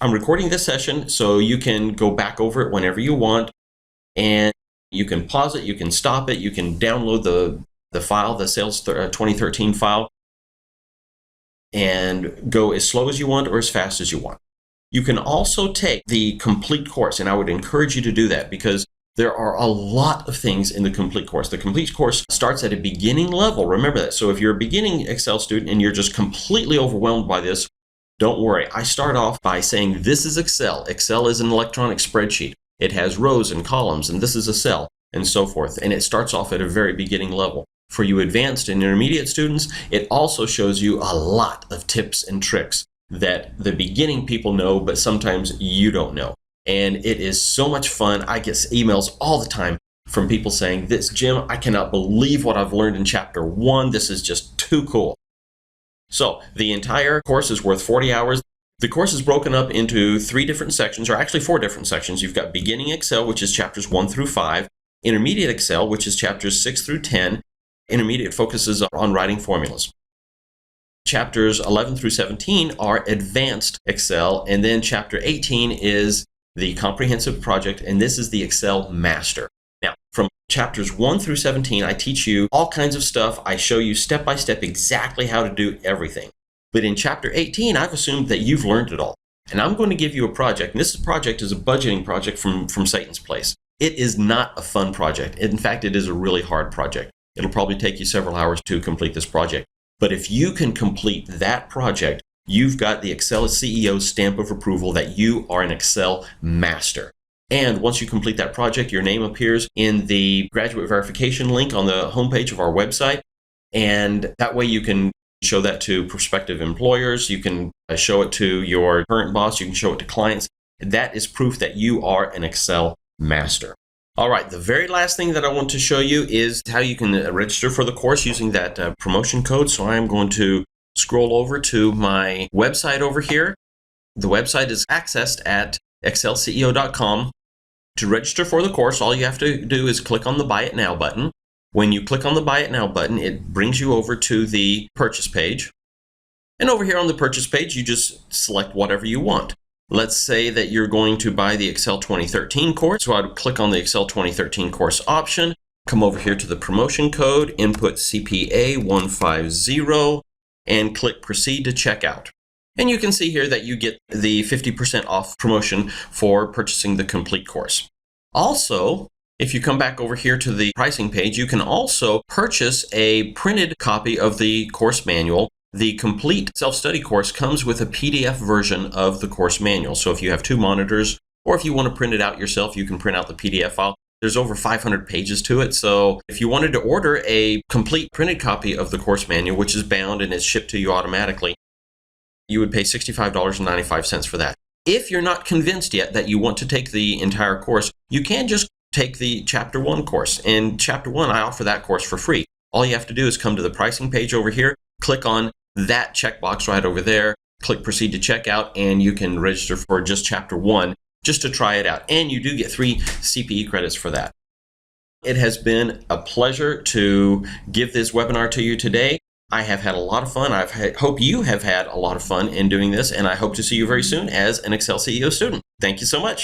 I'm recording this session so you can go back over it whenever you want, and you can pause it, you can stop it, you can download the file, the Sales 2013 file, and go as slow as you want or as fast as you want. You can also take the complete course, and I would encourage you to do that because there are a lot of things in the complete course. The complete course starts at a beginning level. Remember that. So if you're a beginning Excel student and you're just completely overwhelmed by this, don't worry. I start off by saying this is Excel. Excel is an electronic spreadsheet. It has rows and columns, and this is a cell, and so forth. And it starts off at a very beginning level. For you advanced and intermediate students, it also shows you a lot of tips and tricks that the beginning people know, but sometimes you don't know. And it is so much fun. I get emails all the time from people saying, "This, Jim, I cannot believe what I've learned in chapter 1. This is just too cool." So the entire course is worth 40 hours. The course is broken up into 3 different sections, or actually 4 different sections. You've got beginning Excel, which is chapters 1 through 5, intermediate Excel, which is chapters 6 through 10. Intermediate focuses on writing formulas. Chapters 11 through 17 are advanced Excel, and then chapter 18 is the comprehensive project, and this is the Excel master. Now, from chapters 1 through 17, I teach you all kinds of stuff. I show you step by step exactly how to do everything. But in chapter 18, I've assumed that you've learned it all. And I'm going to give you a project, and this project is a budgeting project from Satan's Place. It is not a fun project. In fact, it is a really hard project. It'll probably take you several hours to complete this project. But if you can complete that project, you've got the ExcelCEO stamp of approval that you are an Excel master. And once you complete that project, your name appears in the graduate verification link on the homepage of our website. And that way you can show that to prospective employers. You can show it to your current boss. You can show it to clients. That is proof that you are an Excel master. All right, the very last thing that I want to show you is how you can register for the course using that promotion code. So I am going to scroll over to my website over here. The website is accessed at excelceo.com. To register for the course, all you have to do is click on the Buy It Now button. When you click on the Buy It Now button, it brings you over to the purchase page. And over here on the purchase page, you just select whatever you want. Let's say that you're going to buy the Excel 2013 course. So I would click on the Excel 2013 course option, come over here to the promotion code, input CPA 150, and click Proceed to Checkout. And you can see here that you get the 50% off promotion for purchasing the complete course. Also, if you come back over here to the pricing page, you can also purchase a printed copy of the course manual. The complete self-study course comes with a PDF version of the course manual. So if you have 2 monitors, or if you want to print it out yourself, you can print out the PDF file. There's over 500 pages to it. So if you wanted to order a complete printed copy of the course manual, which is bound and is shipped to you automatically, you would pay $65.95 for that. If you're not convinced yet that you want to take the entire course, you can just take the Chapter 1 course. In Chapter 1, I offer that course for free. All you have to do is come to the pricing page over here, click on that checkbox right over there, click proceed to checkout, and you can register for just chapter 1 just to try it out. And you do get 3 CPE credits for that. It has been a pleasure to give this webinar to you today. I have had a lot of fun. Hope you have had a lot of fun in doing this, and I hope to see you very soon as an ExcelCEO student. Thank you so much.